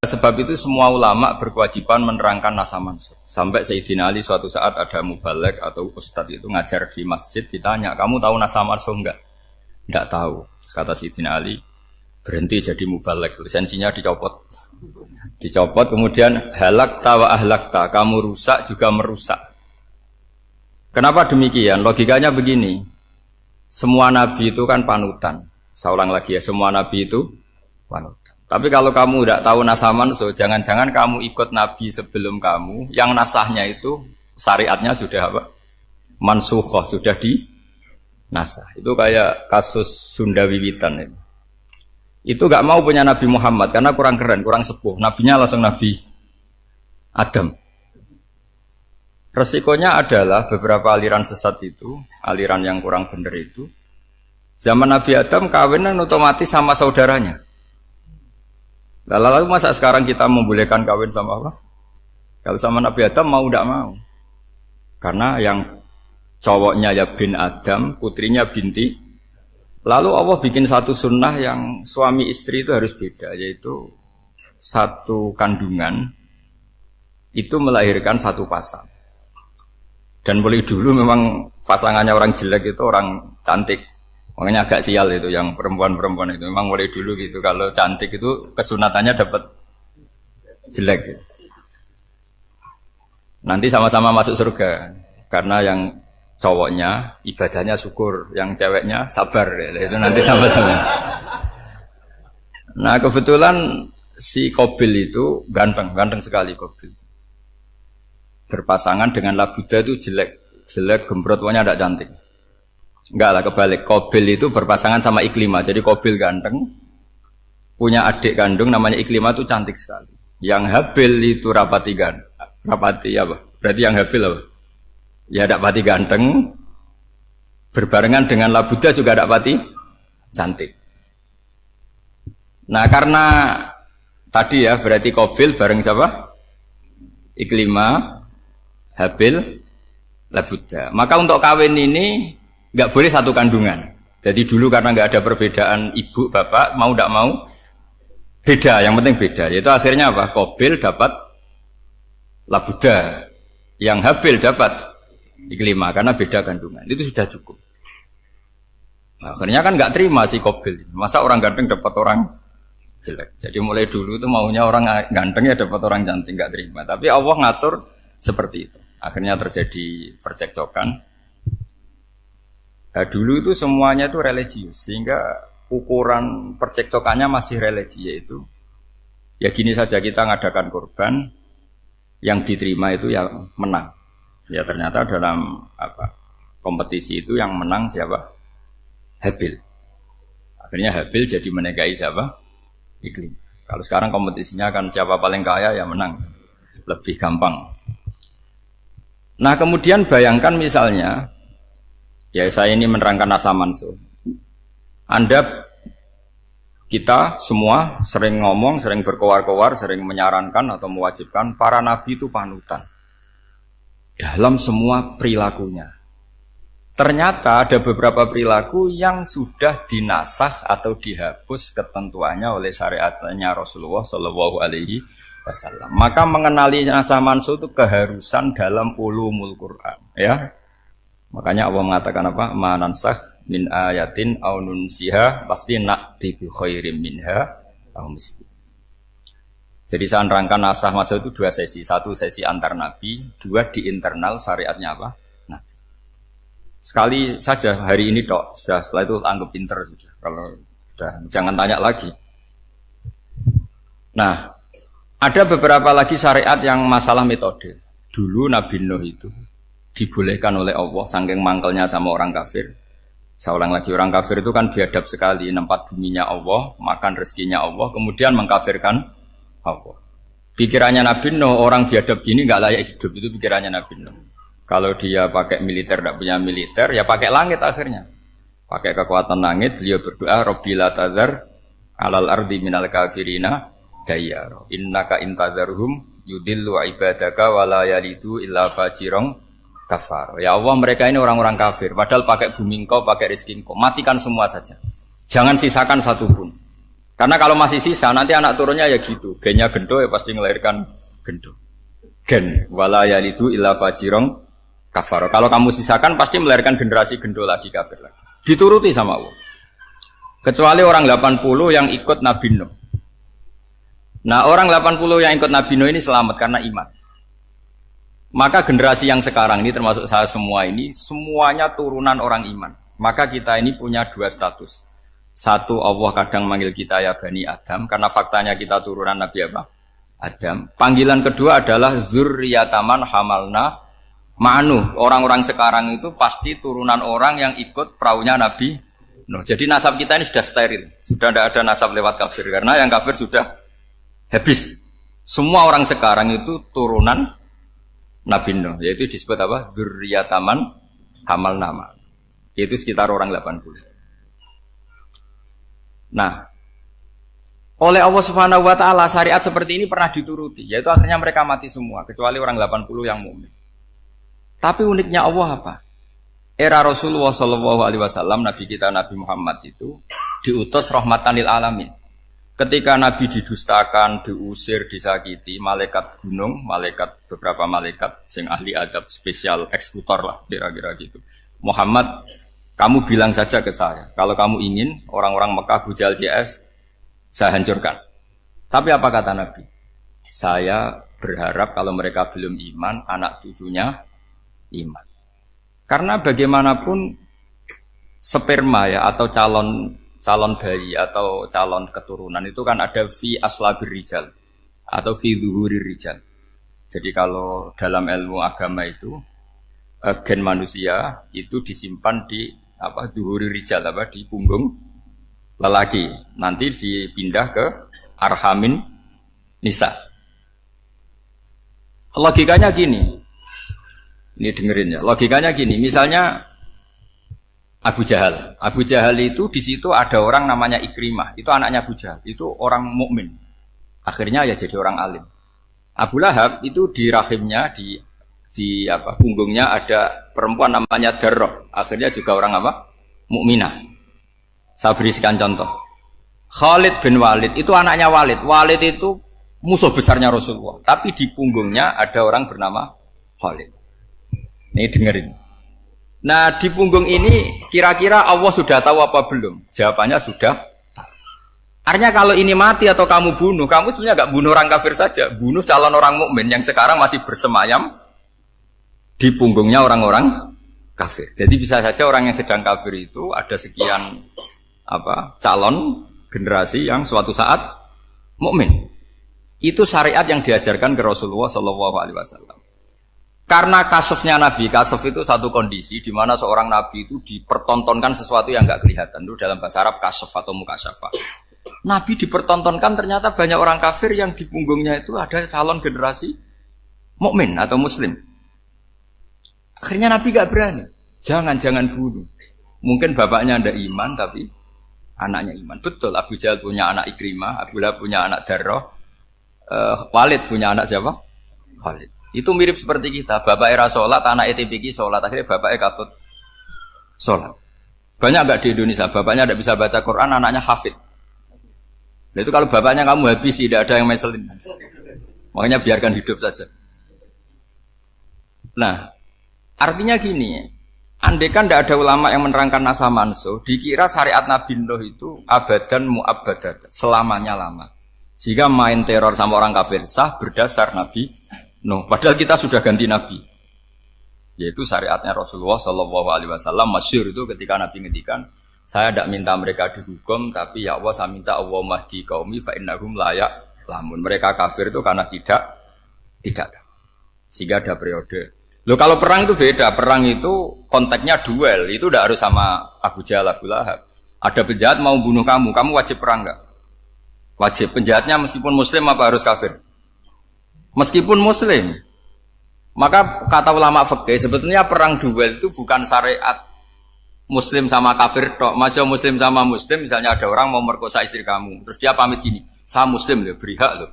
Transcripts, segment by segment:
sebab itu semua ulama berkewajiban menerangkan nasa mansukh. Sampai Sayyidina Ali suatu saat ada mubalek atau ustadz itu ngajar di masjid, ditanya, kamu tahu nasa mansukh enggak? Enggak tahu. Kata Sayyidina Ali, berhenti jadi mubalek, lisensinya dicopot. Dicopot, kemudian halakta wa ahlakta, kamu rusak juga merusak. Kenapa demikian? Logikanya begini, semua nabi itu kan panutan. Saya ulang lagi ya, semua nabi itu panutan. Tapi kalau kamu tidak tahu nasa mansukh, jangan-jangan kamu ikut nabi sebelum kamu, yang nasahnya itu syariatnya sudah apa? Mansukhoh, sudah di nasah. Itu kayak kasus Sunda Wiwitan itu. Itu gak mau punya Nabi Muhammad karena kurang keren, kurang sepuh. Nabinya langsung Nabi Adam. Resikonya adalah beberapa aliran sesat itu, aliran yang kurang benar itu, zaman Nabi Adam kawinan otomatis sama saudaranya. Lalu masa sekarang kita membolehkan kawin sama apa? Kalau sama Nabi Adam mau tidak mau. Karena yang cowoknya ya bin Adam, putrinya binti. Lalu Allah bikin satu sunnah yang suami istri itu harus beda, yaitu satu kandungan itu melahirkan satu pasang. Dan mulai dulu memang pasangannya orang jelek itu orang cantik. Makanya agak sial itu yang perempuan-perempuan itu. Memang mulai dulu gitu, kalau cantik itu kesunatannya dapat jelek. Nanti sama-sama masuk surga. Karena yang cowoknya ibadahnya syukur, yang ceweknya sabar, itu nanti sama-sama. Nah kebetulan si Qabil itu ganteng sekali Qabil. Berpasangan dengan Labuda itu jelek gembrot, pokoknya tidak cantik. Enggak lah, kebalik. Qabil itu berpasangan sama Iklimah. Jadi Qabil ganteng, punya adik kandung namanya Iklimah itu cantik sekali. Yang Habil itu rapati apa? Berarti yang Habil apa? Ya dapati ganteng, berbarengan dengan Labuda juga dapati cantik. Nah karena tadi ya berarti Qabil bareng siapa? Iklimah, Habil, Labuda. Maka untuk kawin ini nggak boleh satu kandungan. Jadi dulu karena nggak ada perbedaan ibu bapak, mau tidak mau beda. Yang penting beda. Yaitu akhirnya apa? Qabil dapat Labuda, yang Habil dapat Iklimah karena beda kandungan. Itu sudah cukup. Nah, akhirnya kan nggak terima si Qabil. Masa orang ganteng dapat orang jelek. Jadi mulai dulu itu maunya orang ganteng ya dapat orang cantik, nggak terima. Tapi Allah ngatur seperti itu. Akhirnya terjadi percekcokan. Nah, dulu itu semuanya itu religius, sehingga ukuran percekcokannya masih religi, yaitu ya gini saja, kita ngadakan kurban, yang diterima itu yang menang. Ya ternyata dalam kompetisi itu yang menang siapa? Habil. Akhirnya Habil jadi menikahi siapa? Iklim. Kalau sekarang kompetisinya kan siapa paling kaya ya menang. Lebih gampang. Nah kemudian bayangkan misalnya, ya saya ini menerangkan nasa mansukh. Kita semua sering ngomong, sering berkoar-koar, sering menyarankan atau mewajibkan para nabi itu panutan dalam semua perilakunya. Ternyata ada beberapa perilaku yang sudah dinasah atau dihapus ketentuannya oleh syariatnya Rasulullah Shallallahu Alaihi Wasallam. Maka mengenali nasa mansukh itu keharusan dalam ulumul Quran. Ya, makanya Allah mengatakan apa? Manansah min ayatin aw nunsiha pasti na'ti bi khairim minha aw misli. Jadi saya nerangkan nasa mansukh itu dua sesi. Satu sesi antar nabi, dua di internal syariatnya apa? Nah, sekali saja hari ini tok, sudah setelah itu anggap pinter sudah. Kalau sudah jangan tanya lagi. Nah, ada beberapa lagi syariat yang masalah metode. Dulu Nabi Nuh itu dibolehkan oleh Allah saking mangkelnya sama orang kafir. Saya ulang lagi, orang kafir itu kan biadab sekali, nempat buminya Allah, makan rezekinya Allah, kemudian mengkafirkan Allah. Pikirannya Nabi Nuh, orang biadab gini nggak layak hidup, itu pikirannya Nabi Nuh. Kalau dia pakai militer, tidak punya militer, ya pakai langit akhirnya. Pakai kekuatan langit, beliau berdoa, Rabbi la tadzar alal ardi minal kafirina dayyara. Innaka intadzarhum yudillu ibadaka wa la yalidu illa fajirong kafar. Ya Allah, mereka ini orang-orang kafir, padahal pakai bumi engkau, pakai rezeki engkau, matikan semua saja. Jangan sisakan satu pun. Karena kalau masih sisa nanti anak turunnya ya gitu. Gennya gendo ya pasti melahirkan gendo. Gen wala yalidu illa fajirong kafaro. Kalau kamu sisakan pasti melahirkan generasi gendo lagi kafir lagi. Dituruti sama Allah. Kecuali orang 80 yang ikut Nabi Nuh. Nah, orang 80 yang ikut Nabi Nuh ini selamat karena iman. Maka generasi yang sekarang ini termasuk saya semua ini semuanya turunan orang iman. Maka kita ini punya dua status. Satu, Allah kadang manggil kita ya Bani Adam karena faktanya kita turunan Nabi apa? Adam. Panggilan kedua adalah dzurriyyataman hamalna ma'nuh. Orang-orang sekarang itu pasti turunan orang yang ikut perahunya Nabi Nuh. Jadi nasab kita ini sudah steril. Sudah tidak ada nasab lewat kafir karena yang kafir sudah habis. Semua orang sekarang itu turunan Nabi Nuh, yaitu disebut apa? Dzurriyyataman hamalna ma'nuh. Yaitu sekitar orang 80. Nah, oleh Allah Subhanahu wa taala syariat seperti ini pernah dituruti, yaitu akhirnya mereka mati semua kecuali orang 80 yang mukmin. Tapi uniknya Allah apa? Era Rasulullah sallallahu alaihi wasallam, nabi kita Nabi Muhammad itu diutus rahmatan lil alamin. Ketika Nabi didustakan, diusir, disakiti, malaikat gunung, beberapa malaikat sing ahli adab spesial eksekutor lah kira-kira gitu. Muhammad, kamu bilang saja ke saya, kalau kamu ingin orang-orang Mekah Abu Jahal CS, saya hancurkan. Tapi apa kata Nabi? Saya berharap kalau mereka belum iman, anak cucunya iman. Karena bagaimanapun sperma ya atau calon bayi atau calon keturunan itu kan ada fi aslabir rijal atau fi zuhurir rijal. Jadi kalau dalam ilmu agama itu gen manusia itu disimpan di zuhuri rijal di punggung lelaki, nanti dipindah ke arhamin nisa. Logikanya gini, ini dengerin ya. Logikanya gini, misalnya Abu Jahal itu di situ ada orang namanya Ikrimah, itu anaknya Abu Jahal, itu orang mukmin. Akhirnya ya jadi orang alim. Abu Lahab itu di rahimnya di punggungnya ada perempuan namanya Darrah, akhirnya juga orang mukminah. Saya berikan contoh. Khalid bin Walid itu anaknya Walid. Walid itu musuh besarnya Rasulullah, tapi di punggungnya ada orang bernama Khalid. Ini dengerin. Nah, di punggung ini kira-kira Allah sudah tahu apa belum? Jawabannya sudah. Artinya kalau ini mati atau kamu bunuh, kamu sebenarnya nggak bunuh orang kafir saja, bunuh calon orang mukmin yang sekarang masih bersemayam di punggungnya orang-orang kafir. Jadi bisa saja orang yang sedang kafir itu ada sekian calon generasi yang suatu saat mukmin. Itu syariat yang diajarkan ke Rasulullah Shallallahu Alaihi Wasallam. Karena kasofnya Nabi, kasof itu satu kondisi di mana seorang Nabi itu dipertontonkan sesuatu yang nggak kelihatan. Itu dalam bahasa Arab kasof atau mukasyafa. Nabi dipertontonkan ternyata banyak orang kafir yang di punggungnya itu ada calon generasi mukmin atau muslim. Akhirnya Nabi gak berani. Jangan bunuh. Mungkin bapaknya ada iman tapi anaknya iman. Betul, Abu Jahal punya anak Ikrimah, Abu Lahab punya anak Darrah, Walid punya anak siapa? Khalid. Itu mirip seperti kita. Bapaknya sholat, anak ETPK sholat. Akhirnya bapaknya katut sholat. Banyak gak di Indonesia? Bapaknya tidak bisa baca Quran, anaknya hafid. Nah, itu kalau bapaknya kamu habisi, tidak ada yang meselin. Makanya biarkan hidup saja. Nah, artinya gini, andaikan tidak ada ulama yang menerangkan nasa mansuh, dikira syariat Nabi Nuh itu abadan mu'abbadat, selamanya lama. Sehingga main teror sama orang kafir sah berdasar Nabi Nuh. Padahal kita sudah ganti Nabi. Yaitu syariatnya Rasulullah Shallallahu Alaihi Wasallam masyhur itu ketika Nabi ngendikan, saya tidak minta mereka dihukum, tapi ya Allah saya minta Allah mahdi qaumi fa innahum la ya'lamun. Mereka kafir itu karena tidak. Sehingga ada periode. Loh kalau perang itu beda, perang itu konteksnya duel, itu tidak harus sama Abu Jahal, Abu Lahab. Ada penjahat mau bunuh kamu wajib perang enggak? Wajib. Penjahatnya meskipun muslim apa harus kafir? Meskipun muslim. Maka kata ulama fikih sebetulnya perang duel itu bukan syariat muslim sama kafir tok. Masih muslim sama muslim, misalnya ada orang mau merkosa istri kamu, terus dia pamit gini, saya muslim loh, beri hak loh.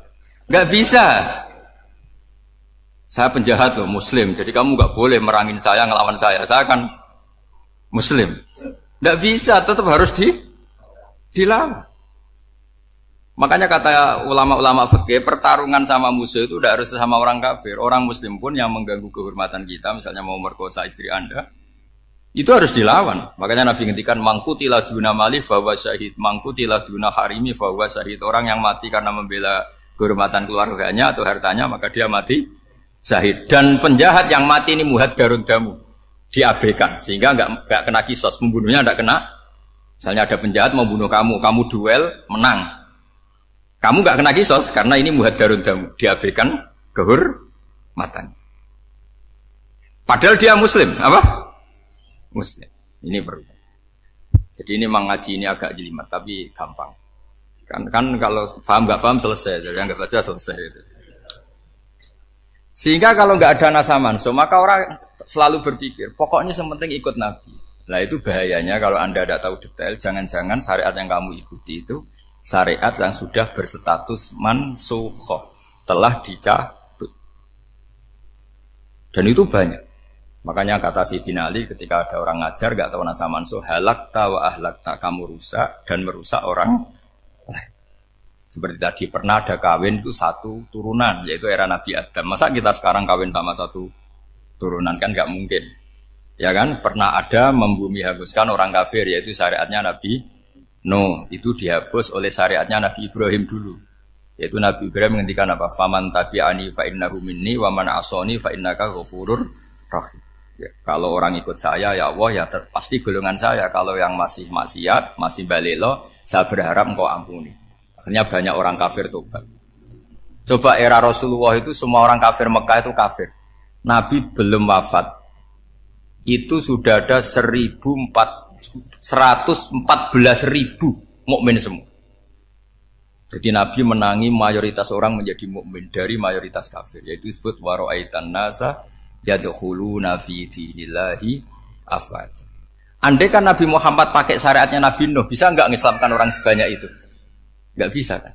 Enggak bisa. Saya penjahat loh, muslim. Jadi kamu nggak boleh merangin saya, ngelawan saya. Saya kan muslim. Nggak bisa, tetap harus dilawan. Makanya kata ulama-ulama fikih, pertarungan sama musuh itu tidak harus sama orang kafir. Orang muslim pun yang mengganggu kehormatan kita, misalnya mau merkosa istri Anda, itu harus dilawan. Makanya Nabi ngendikan mangkutila duna mali fahuwa syahid, mangkutila duna harimi fahuwa syahid. Orang yang mati karena membela kehormatan keluarganya atau hartanya, maka dia mati syahid. Dan penjahat yang mati ini muhaddarun damu, diabaikan sehingga enggak kena kisos, pembunuhnya enggak kena. Misalnya ada penjahat mau bunuh kamu, kamu duel menang. Kamu enggak kena kisos karena ini muhaddarun damu, diabaikan kehormatan. Padahal dia muslim, apa? Muslim. Ini perlu. Jadi ini mengaji ini agak jelimet tapi gampang. Kan kalau paham nggak paham selesai, jadi yang nggak baca selesai itu. Sehingga kalau nggak ada nasa manso, maka orang selalu berpikir pokoknya yang penting ikut Nabi. Nah itu bahayanya kalau Anda tidak tahu detail, jangan-jangan syariat yang kamu ikuti itu syariat yang sudah berstatus mansukhoh, telah dicabut. Dan itu banyak. Makanya kata Sayyidina Ali ketika ada orang ngajar gak tahu nasa mansuh, halakta wa ahlakta, kamu rusak dan merusak orang lain. Seperti tadi pernah ada kawin itu satu turunan, yaitu era Nabi Adam. Masa kita sekarang kawin sama satu turunan, kan gak mungkin. Ya kan, pernah ada membumi hanguskan orang kafir, yaitu syariatnya Nabi Nuh, itu dihapus oleh syariatnya Nabi Ibrahim dulu. Yaitu Nabi Ibrahim menghentikan apa? Faman tabi'ani fa innahu minni wa man asani fa innaka ghafurur rahim. Ya, kalau orang ikut saya ya Allah ya pasti golongan saya. Kalau yang masih maksiat, masih balelo, saya berharap engkau ampuni. Akhirnya banyak orang kafir tobat. Coba era Rasulullah itu semua orang kafir Mekah itu kafir. Nabi belum wafat. Itu sudah ada 114.000 mukmin semua. Jadi Nabi menangi mayoritas orang menjadi mukmin dari mayoritas kafir, yaitu disebut wara'aitan nasa yadkhuluna fi dinillahi afwaj. Andai kan Nabi Muhammad pakai syariatnya Nabi Nuh, bisa enggak mengislamkan orang sebanyak itu? Enggak bisa kan?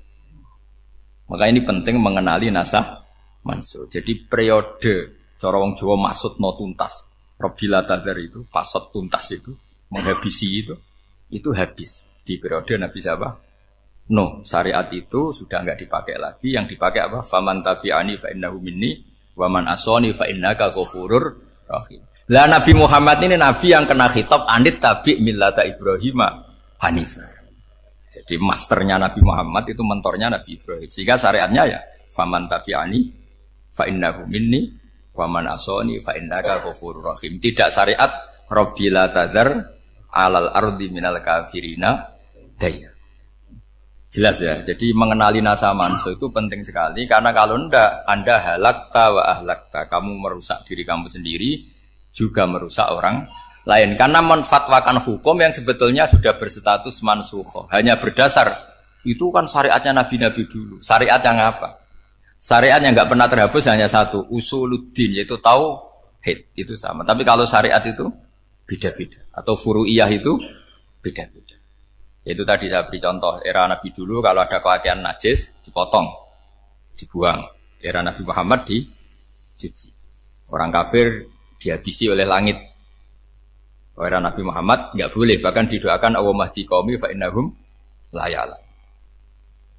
Maka ini penting mengenali nasa mansuh. Jadi periode cara wong Jawa maksud no tuntas. Robila tadar itu, pasot tuntas itu, menghabisi itu habis di periode Nabi siapa? No, syariat itu sudah enggak dipakai lagi. Yang dipakai apa? Faman tabi'ani fa innahu minni wa man asani fa innaka ghafurur rahim. Lah Nabi Muhammad ini nabi yang kena khitab anit tabi' millata Ibrahim hanifah. Jadi masternya Nabi Muhammad itu mentornya Nabi Ibrahim. Sehingga syariatnya ya faman tabi'ani fa innahu minni wa man asani fa innaka ghafurur rahim. Tidak syariat rabbila tadzar alal ardi minal kafirina daya. Jelas ya. Jadi mengenali nasa mansuh itu penting sekali karena kalau enggak Anda halakta wa ahlakta, kamu merusak diri kamu sendiri juga merusak orang lain karena menfatwakan hukum yang sebetulnya sudah berstatus mansukh. Hanya berdasar itu kan syariatnya nabi-nabi dulu. Syariat yang apa? Syariat yang enggak pernah terhapus hanya satu, usuluddin, yaitu tauhid, itu sama. Tapi kalau syariat itu beda-beda atau furu'iyah itu beda-beda. Itu tadi saya beri contoh era Nabi dulu kalau ada pakaian najis dipotong, dibuang. Era Nabi Muhammad dicuci. Orang kafir dihabisi oleh langit. Era Nabi Muhammad enggak boleh, bahkan didoakan Allahumma hdi qaumi fa innahum la ya'lamun.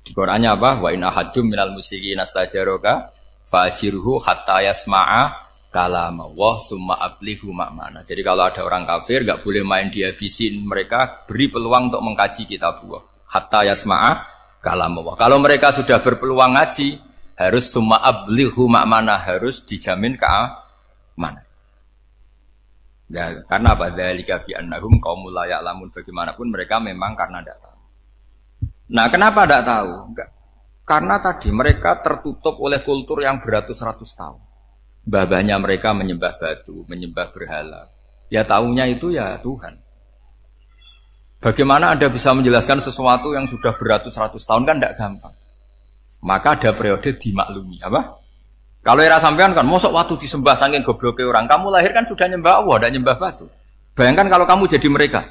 Di Qur'annya apa? Wa in ahadum minal musyrikin astajaraka fa'jirhu hatta yasma'a kalam Allah summa ablihu ma'mana. Jadi kalau ada orang kafir enggak boleh main dihabisin, mereka beri peluang untuk mengkaji kitab Allah. Hatta yasma'a kalam Allah. Kalau mereka sudah berpeluang ngaji, harus summa ablihu ma'mana, harus dijamin keamanan. Ya, karena apa? Dzalika bi annahum qaumul la ya'lamun. Bagaimanapun mereka memang karena tidak tahu. Nah, kenapa tidak tahu? Enggak. Karena tadi mereka tertutup oleh kultur yang beratus-ratus tahun. Mbah-mbahnya mereka menyembah batu, menyembah berhala. Ya tahunya itu ya Tuhan. Bagaimana Anda bisa menjelaskan sesuatu yang sudah beratus-ratus tahun kan tidak gampang. Maka ada periode dimaklumi, apa? Kalau era sampean kan, mosok waktu disembah saking gobloknya orang, kamu lahir kan sudah nyembah Allah, tidak nyembah batu. Bayangkan kalau kamu jadi mereka.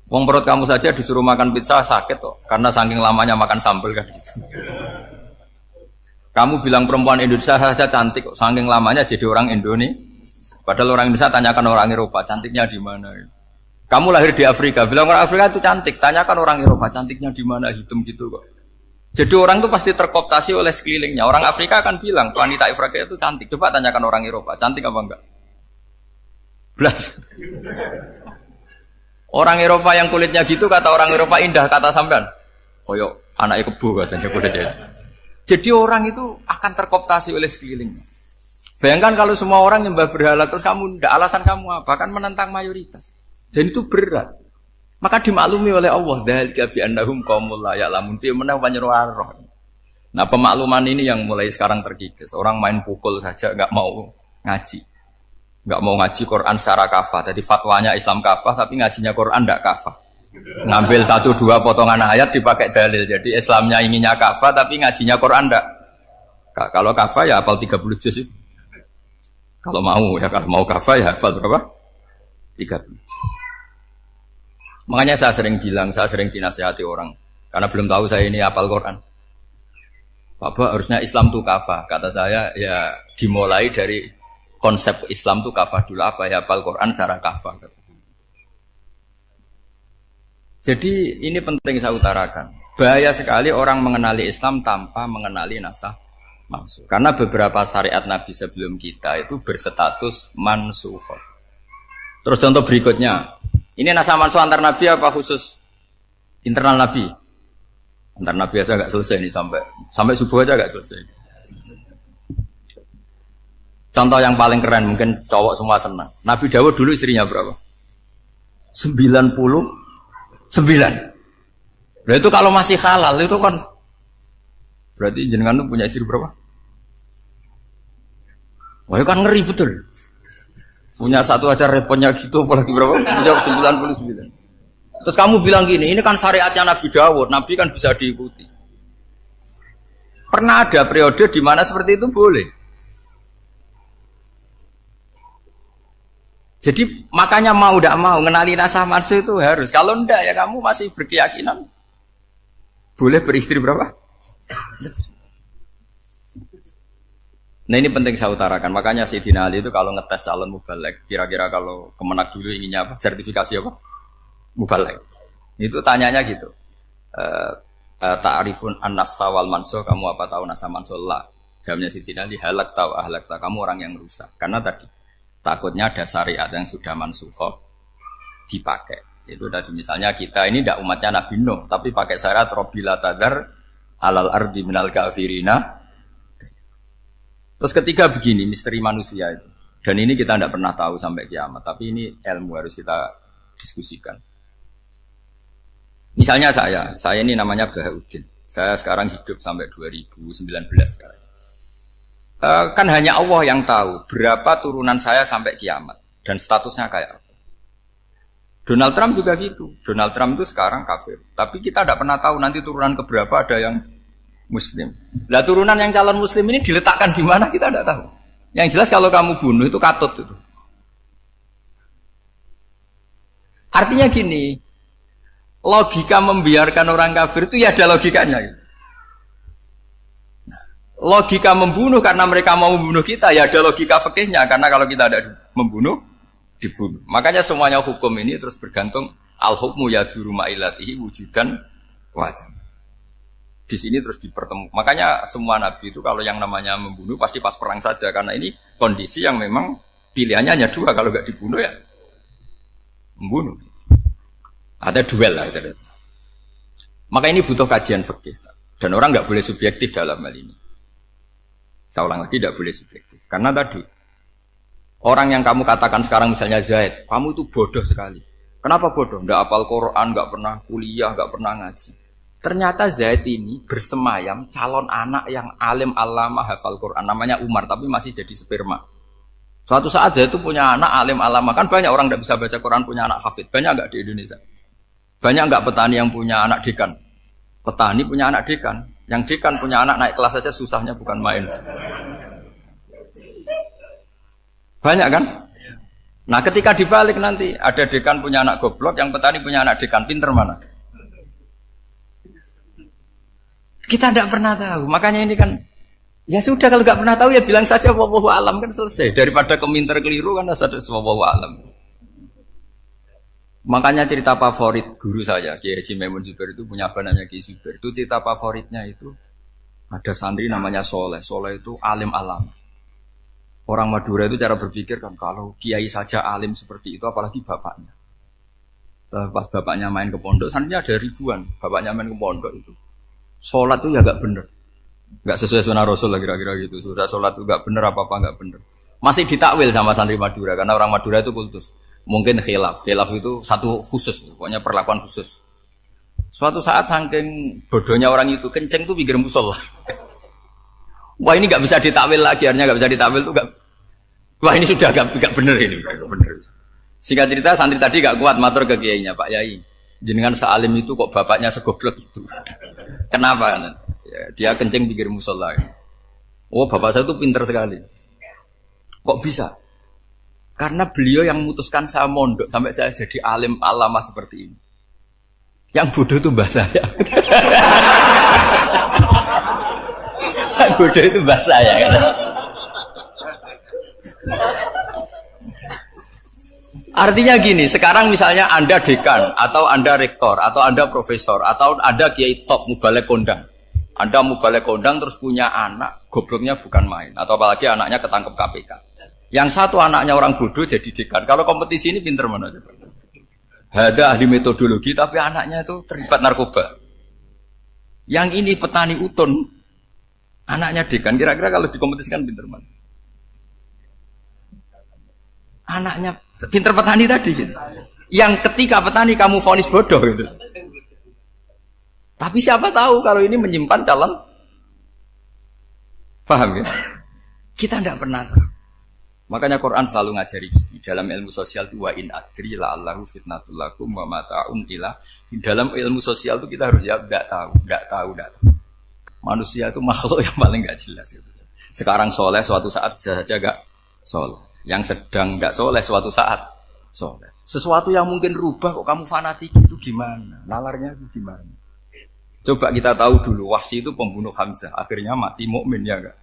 Wong perut kamu saja disuruh makan pizza sakit kok, karena saking lamanya makan sambal kan gitu. Kamu bilang perempuan Indonesia saja cantik kok, saking lamanya jadi orang Indonesia. Padahal orang Indonesia tanyakan orang Eropa, cantiknya di mana? Kamu lahir di Afrika, bilang orang Afrika itu cantik. Tanyakan orang Eropa, cantiknya di mana, hitam gitu kok. Jadi orang itu pasti terkooptasi oleh sekelilingnya. Orang Afrika akan bilang wanita Afrika itu cantik. Coba tanyakan orang Eropa, cantik apa enggak? Belas. Orang Eropa yang kulitnya gitu kata orang Eropa indah, kata sampean. Koyok anaknya kebo katanya kulitnya. Jadi orang itu akan terkooptasi oleh sekelilingnya. Bayangkan kalau semua orang nyembah berhala terus kamu ndak, alasan kamu apa? Kan menentang mayoritas. Dan itu berat. Maka dimaklumi oleh Allah, dzalika bi annahum qaumul la ya'lamun fi manah panyeruarah. Nah, pemakluman ini yang mulai sekarang terkikis. Orang main pukul saja enggak mau ngaji. Enggak mau ngaji Quran secara kafah. Jadi fatwanya Islam kafah tapi ngajinya Quran enggak kafah. Ngambil 1-2 potongan ayat dipakai dalil. Jadi Islamnya inginnya kafah tapi ngajinya Quran enggak. Kalau kafah ya hafal 30 juz itu. Kalau mau kafah ya hafal berapa? 30. Makanya saya sering bilang, saya sering dinasihati orang karena belum tahu saya ini hafal Quran. Bapak harusnya Islam itu kafah. Kata saya ya dimulai dari konsep Islam itu kafah dulu, apa ya hafal Quran secara kafah. Jadi ini penting saya utarakan. Bahaya sekali orang mengenali Islam tanpa mengenali nasah mansukh. Karena beberapa syariat Nabi sebelum kita itu berstatus mansukh. Terus contoh berikutnya. Ini nasah mansukh antar Nabi apa khusus internal Nabi? Antar Nabi aja nggak selesai nih sampai subuh aja nggak selesai. Contoh yang paling keren mungkin cowok semua senang. Nabi Dawud dulu istrinya berapa? 99. Nah itu kalau masih halal itu kan berarti jenengan tuh punya istri berapa? Wah itu kan ngeri betul. Punya satu aja repotnya gitu, apalagi berapa? Punya 99. Terus kamu bilang gini, ini kan syariatnya Nabi Dawud, Nabi kan bisa diikuti. Pernah ada periode di mana seperti itu boleh. Jadi makanya mau tidak mau ngenali nasah mansukh itu harus. Kalau enggak ya kamu masih berkeyakinan boleh beristri berapa? Nah ini penting saya utarakan. Makanya Sayyidina Ali itu kalau ngetes calon mubaligh, kira-kira kalau Kemenak dulu inginnya apa? Sertifikasi apa? Mubaligh. Itu tanyanya gitu. Ta'rifun an-nassa wal mansukh, kamu apa tahu nasah mansukh? La. Jawabnya Sayyidina Ali, halak tahu ahlak tahu, kamu orang yang rusak. Karena tadi takutnya ada syariat yang sudah mansukh dipakai. Itu tadi misalnya kita ini tidak umatnya Nabi Nuh, tapi pakai syarat Robbila tadar alal ardi minal kafirina. Terus ketiga begini, misteri manusia itu. Dan ini kita tidak pernah tahu sampai kiamat. Tapi ini ilmu harus kita diskusikan. Misalnya saya ini namanya Bahauddin. Saya sekarang hidup sampai 2019 sekarang. Kan hanya Allah yang tahu berapa turunan saya sampai kiamat. Dan statusnya kayak apa. Donald Trump juga gitu. Donald Trump itu sekarang kafir. Tapi kita tidak pernah tahu nanti turunan keberapa ada yang Muslim. Lah turunan yang calon Muslim ini diletakkan di mana kita tidak tahu. Yang jelas kalau kamu bunuh itu katut itu. Artinya gini, logika membiarkan orang kafir itu ya ada logikanya. Nah, logika membunuh karena mereka mau membunuh kita ya ada logika fikihnya karena kalau kita ada membunuh dibunuh. Makanya semuanya hukum ini terus bergantung al-hukmu yaduru ma'ilatihi wujudan wajib. Di sini terus dipertemukan. Makanya semua nabi itu kalau yang namanya membunuh pasti pas perang saja karena ini kondisi yang memang pilihannya hanya dua, kalau nggak dibunuh ya membunuh. Ada duel lah itu. Maka ini butuh kajian fikih dan orang nggak boleh subjektif dalam hal ini. Saya ulang lagi, tidak boleh subjektif karena tadi orang yang kamu katakan sekarang misalnya Zaid, kamu itu bodoh sekali. Kenapa bodoh? Nggak hafal Quran, nggak pernah kuliah, nggak pernah ngaji. Ternyata Zaid ini bersemayam calon anak yang alim alama hafal Quran, namanya Umar, tapi masih jadi sperma. Suatu saat Zaid itu punya anak alim alama, kan banyak orang tidak bisa baca Quran punya anak hafid, banyak nggak di Indonesia? Banyak nggak petani yang punya anak dekan? Petani punya anak dekan, yang dekan punya anak naik kelas saja susahnya bukan main. Banyak kan? Nah ketika dibalik nanti ada dekan punya anak goblok, yang petani punya anak dekan, pinter mana? Kita tidak pernah tahu, makanya ini kan ya sudah kalau nggak pernah tahu ya bilang saja wallahu alam kan selesai, daripada keminter keliru kan ada wallahu alam. Makanya cerita favorit guru saya, Kiai Haji Maimun Zubair itu punya apa namanya Kiai Zubair. Itu cerita favoritnya itu ada santri namanya Soleh. Soleh itu alim alam. Orang Madura itu cara berpikir kan kalau kiai saja alim seperti itu, apalagi bapaknya. Pas bapaknya main ke pondok, santrinya ada ribuan. Bapaknya main ke pondok itu, sholat itu ya gak bener, gak sesuai sunnah Rasul lah kira-kira gitu. Sudah sholat itu gak bener apa gak bener. Masih ditakwil sama santri Madura karena orang Madura itu kultus. Mungkin khilaf itu satu khusus, pokoknya perlakuan khusus. Suatu saat saking bodohnya orang itu kenceng tuh pikir musola. Wah ini gak bisa ditakwil lagi, akhirnya gak bisa ditakwil tuh gak. Wah ini sudah gak bener ini, gak bener. Singkat cerita santri tadi gak kuat matur ke kiainya, Pak Yai, jenengan sealim itu kok bapaknya segoblok itu. Kenapa? Ya, dia kenceng pikir musola. Oh bapak saya itu pinter sekali. Kok bisa? Karena beliau yang memutuskan saya mondok sampai saya jadi alim alama seperti ini. Yang bodoh itu mbah saya. Yang bodoh itu mbah saya kan. Artinya gini, sekarang misalnya Anda dekan atau Anda rektor atau Anda profesor atau Anda kiai top mubalek kondang. Anda mubalek kondang terus punya anak gobloknya bukan main atau apalagi anaknya ketangkep KPK. Yang satu anaknya orang bodoh jadi dekan. Kalau kompetisi ini pinter mana coba? Ada ahli metodologi tapi anaknya itu terlibat narkoba. Yang ini petani utun, anaknya dekan. Kira-kira kalau dikompetisikan pinter mana? Anaknya pinter petani tadi gitu. Yang ketika petani kamu vonis bodoh gitu. Tapi siapa tahu kalau ini menyimpan calon. Paham ya? Kita tidak pernah tahu. Makanya Quran selalu ngajari di dalam ilmu sosial itu wa in adri la'allahu fitnatul lakum wa mata'un ila. Di dalam ilmu sosial itu kita harus jawab enggak tahu. Manusia itu makhluk yang paling enggak jelas gitu. Sekarang soleh suatu saat bisa saja enggak soleh. Yang sedang enggak soleh suatu saat soleh. Sesuatu yang mungkin rubah kok kamu fanatik itu gimana? Nalarnya itu gimana? Coba kita tahu dulu Wahsy itu pembunuh Hamzah, akhirnya mati mukmin ya enggak?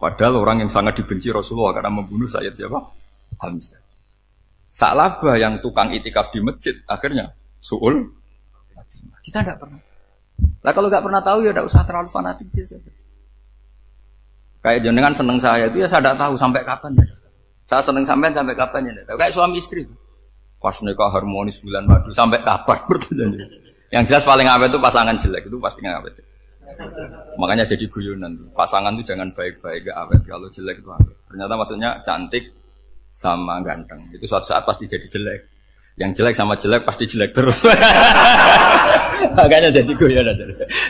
Padahal orang yang sangat dibenci Rasulullah karena membunuh Sayyid siapa? Hamzah. Sa'labah yang tukang itikaf di masjid akhirnya su'ul. Kita tidak pernah. Lah kalau nggak pernah tahu ya tidak usah terlalu fanatik biasa. Kayak jenengan seneng saya itu ya saya tidak tahu sampai kapan ya. Saya seneng sampean sampai kapan ya. Kayak suami istri itu. Pas nikah harmonis bulan madu sampai kapan bertanya. Yang jelas paling awet itu pasangan jelek itu pasti nggak awet. Makanya jadi guyonan tuh. Pasangan tuh jangan baik-baik gak awet, kalau jelek itu awet. Ternyata maksudnya cantik sama ganteng. Itu suatu saat pasti jadi jelek. Yang jelek sama jelek pasti jelek terus. Makanya jadi guyonan.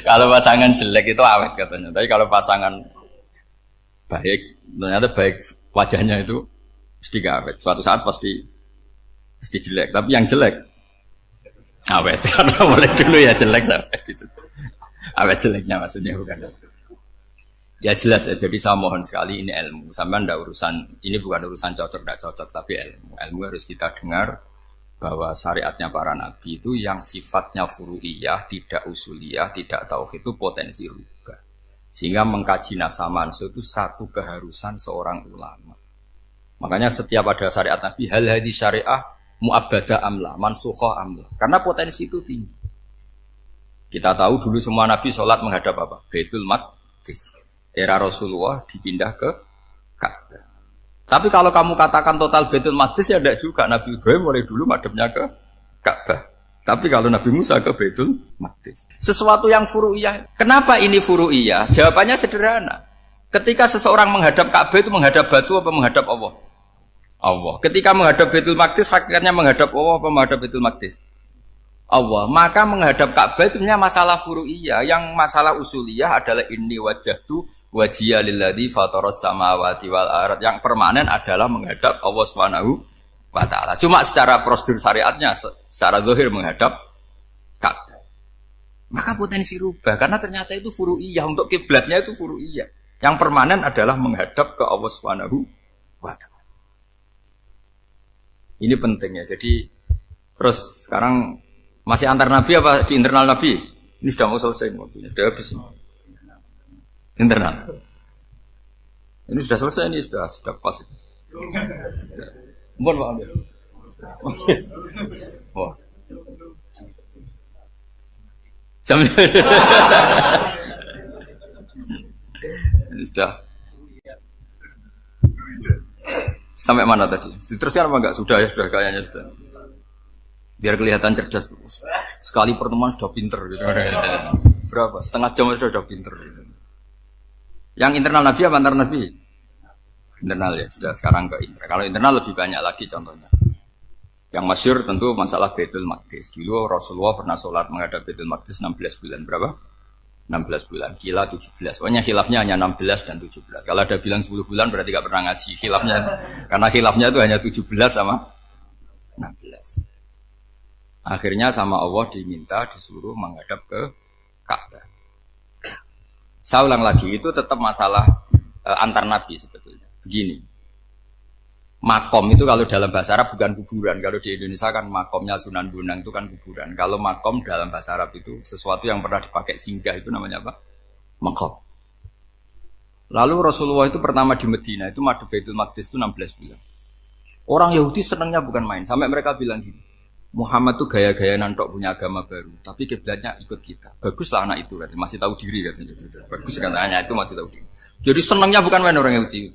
Kalau pasangan jelek itu awet katanya. Tapi kalau pasangan baik, ternyata baik wajahnya itu mesti gak awet. Suatu saat pasti jelek. Tapi yang jelek awet. Karena mulai dulu ya jelek sampai itu. Awet jeleknya maksudnya bukan. Ya jelas ya, jadi saya mohon sekali ini ilmu. Sampai ndak urusan, ini bukan urusan cocok tidak cocok, tapi ilmu. Ilmu harus kita dengar bahwa syariatnya para nabi itu yang sifatnya furu'iyah, tidak usuliyah, tidak tauhid itu potensi rubah. Sehingga mengkaji nasab mansukh itu satu keharusan seorang ulama. Makanya setiap ada syariat nabi, hal hadis syariah mu'abbadah amla, mansukha amla. Karena potensi itu tinggi. Kita tahu dulu semua nabi sholat menghadap apa? Baitul Maqdis. Era Rasulullah dipindah ke Ka'bah. Tapi kalau kamu katakan total Baitul Maqdis ya tidak juga. Nabi Ibrahim mulai dulu madhabnya ke Ka'bah. Tapi kalau Nabi Musa ke Baitul Maqdis. Sesuatu yang furu'iyah. Kenapa ini furu'iyah? Jawabannya sederhana. Ketika seseorang menghadap Ka'bah itu menghadap batu apa menghadap Allah? Allah. Ketika menghadap Baitul Maqdis hakikatnya menghadap Allah apa menghadap Baitul Maqdis? Allah. Maka menghadap Ka'bah itu sebenarnya masalah furu'iyah. Yang masalah usuliyah adalah inni wajjahtu wajhiya lilladzi fataras samawati wal ardh. Yang permanen adalah menghadap Allah Subhanahu wa taala. Cuma secara prosedur syariatnya secara zahir menghadap Ka'bah. Maka potensi rubah karena ternyata itu furu'iyah, untuk kiblatnya itu furu'iyah. Yang permanen adalah menghadap ke Allah Subhanahu wa taala. Ini pentingnya. Jadi terus sekarang masih antar nabi apa di internal nabi? Ini sudah mau selesai waktunya, sudah habis ini. Internal. Ini sudah selesai, ini sudah pas. Mohon Pak ambil. Oh. Jam sudah. Sampai mana tadi? Diteruskan apa enggak? Sudah ya, sudah kayaknya sudah. Biar kelihatan cerdas. Sekali pertemuan sudah pinter gitu. Berapa? Setengah jam sudah pinter gitu. Yang internal Nabi apa antar Nabi? Internal ya, sudah sekarang ke internal. Kalau internal lebih banyak lagi contohnya. Yang masyhur tentu masalah Baitul Maqdis. Dulu Rasulullah pernah sholat menghadap Baitul Maqdis 16 bulan. Berapa? 16 bulan. Kila 17. Pokoknya khilafnya hanya 16 dan 17. Kalau ada bilang 10 bulan berarti gak pernah ngaji. Khilafnya, karena khilafnya itu hanya 17 sama 16. Akhirnya sama Allah diminta disuruh menghadap ke Ka'bah. Saya ulang lagi, itu tetap masalah antar nabi sebetulnya. Begini, makom itu kalau dalam bahasa Arab bukan kuburan. Kalau di Indonesia kan makomnya Sunan Bonang itu kan kuburan. Kalau makom dalam bahasa Arab itu sesuatu yang pernah dipakai singgah, itu namanya apa? Makom. Lalu Rasulullah itu pertama di Medina itu madhab Baitul Maqdis itu 16 bulan. Orang Yahudi senangnya bukan main, sampai mereka bilang gini, Muhammad tuh gaya-gaya nantok punya agama baru, tapi kiblatnya ikut kita. Baguslah anak itu, katanya. Masih tahu diri katanya. Bagus katanya itu masih tahu diri. Jadi senangnya bukan main orang Yahudi,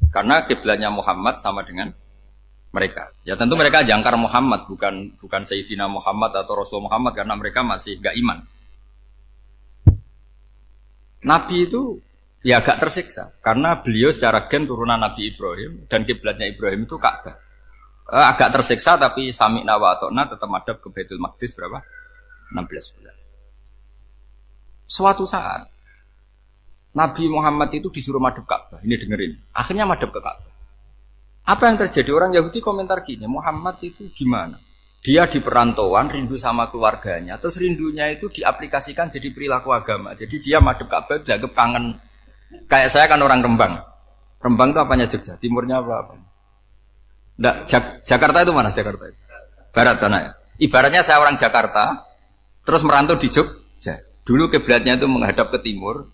karena kiblatnya Muhammad sama dengan mereka. Ya tentu mereka jangkar Muhammad, bukan Sayyidina Muhammad atau Rasul Muhammad, karena mereka masih gak iman. Nabi itu ya agak tersiksa, karena beliau secara gen turunan Nabi Ibrahim dan kiblatnya Ibrahim itu Ka'bah. Agak tersiksa tapi sami'na wa ata'na tetap madhab ke Baitul Maqdis berapa? 16 bulan. Suatu saat Nabi Muhammad itu disuruh madhab Ka'bah. Ini dengerin. Akhirnya madhab ke Ka'bah. Apa yang terjadi? Orang Yahudi komentar gini, Muhammad itu gimana? Dia di perantauan rindu sama keluarganya, terus rindunya itu diaplikasikan jadi perilaku agama. Jadi dia madhab Ka'bah dianggap kangen. Kayak saya kan orang Rembang. Rembang itu apanya Jogja? Timurnya apa? Nggak, Jakarta itu mana Jakarta itu? Barat sana ya. Ibaratnya saya orang Jakarta, terus merantau di Jogja. Dulu kiblatnya itu menghadap ke timur,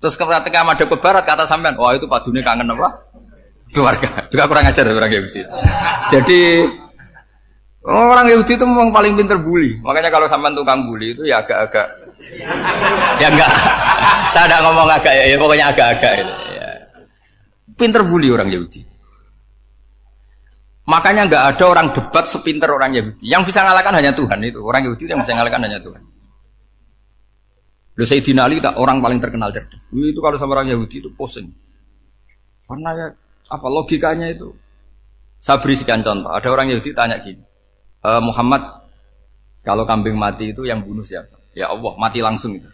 terus ketika madhab ke barat kata sampean, wah itu padunya kangen apa? Keluarga. Juga kurang ajar orang Yahudi. Jadi orang Yahudi itu memang paling pinter bully. Makanya kalau sampean tukang bully itu ya agak-agak, ya enggak. Saya tidak ngomong agak ya, pokoknya agak-agak. Ya. Pinter bully orang Yahudi. Makanya nggak ada orang debat sepinter orang Yahudi. Yang bisa ngalahkan hanya Tuhan itu. Orang Yahudi yang bisa ngalahkan hanya Tuhan. Lalu Sayyidina Ali tak orang paling terkenal cerdas. Itu kalau sama orang Yahudi itu pusing. Karena ya apa logikanya itu? Saya beri sekian contoh. Ada orang Yahudi tanya gini, Muhammad, kalau kambing mati itu yang bunuh siapa? Ya Allah, mati langsung itu.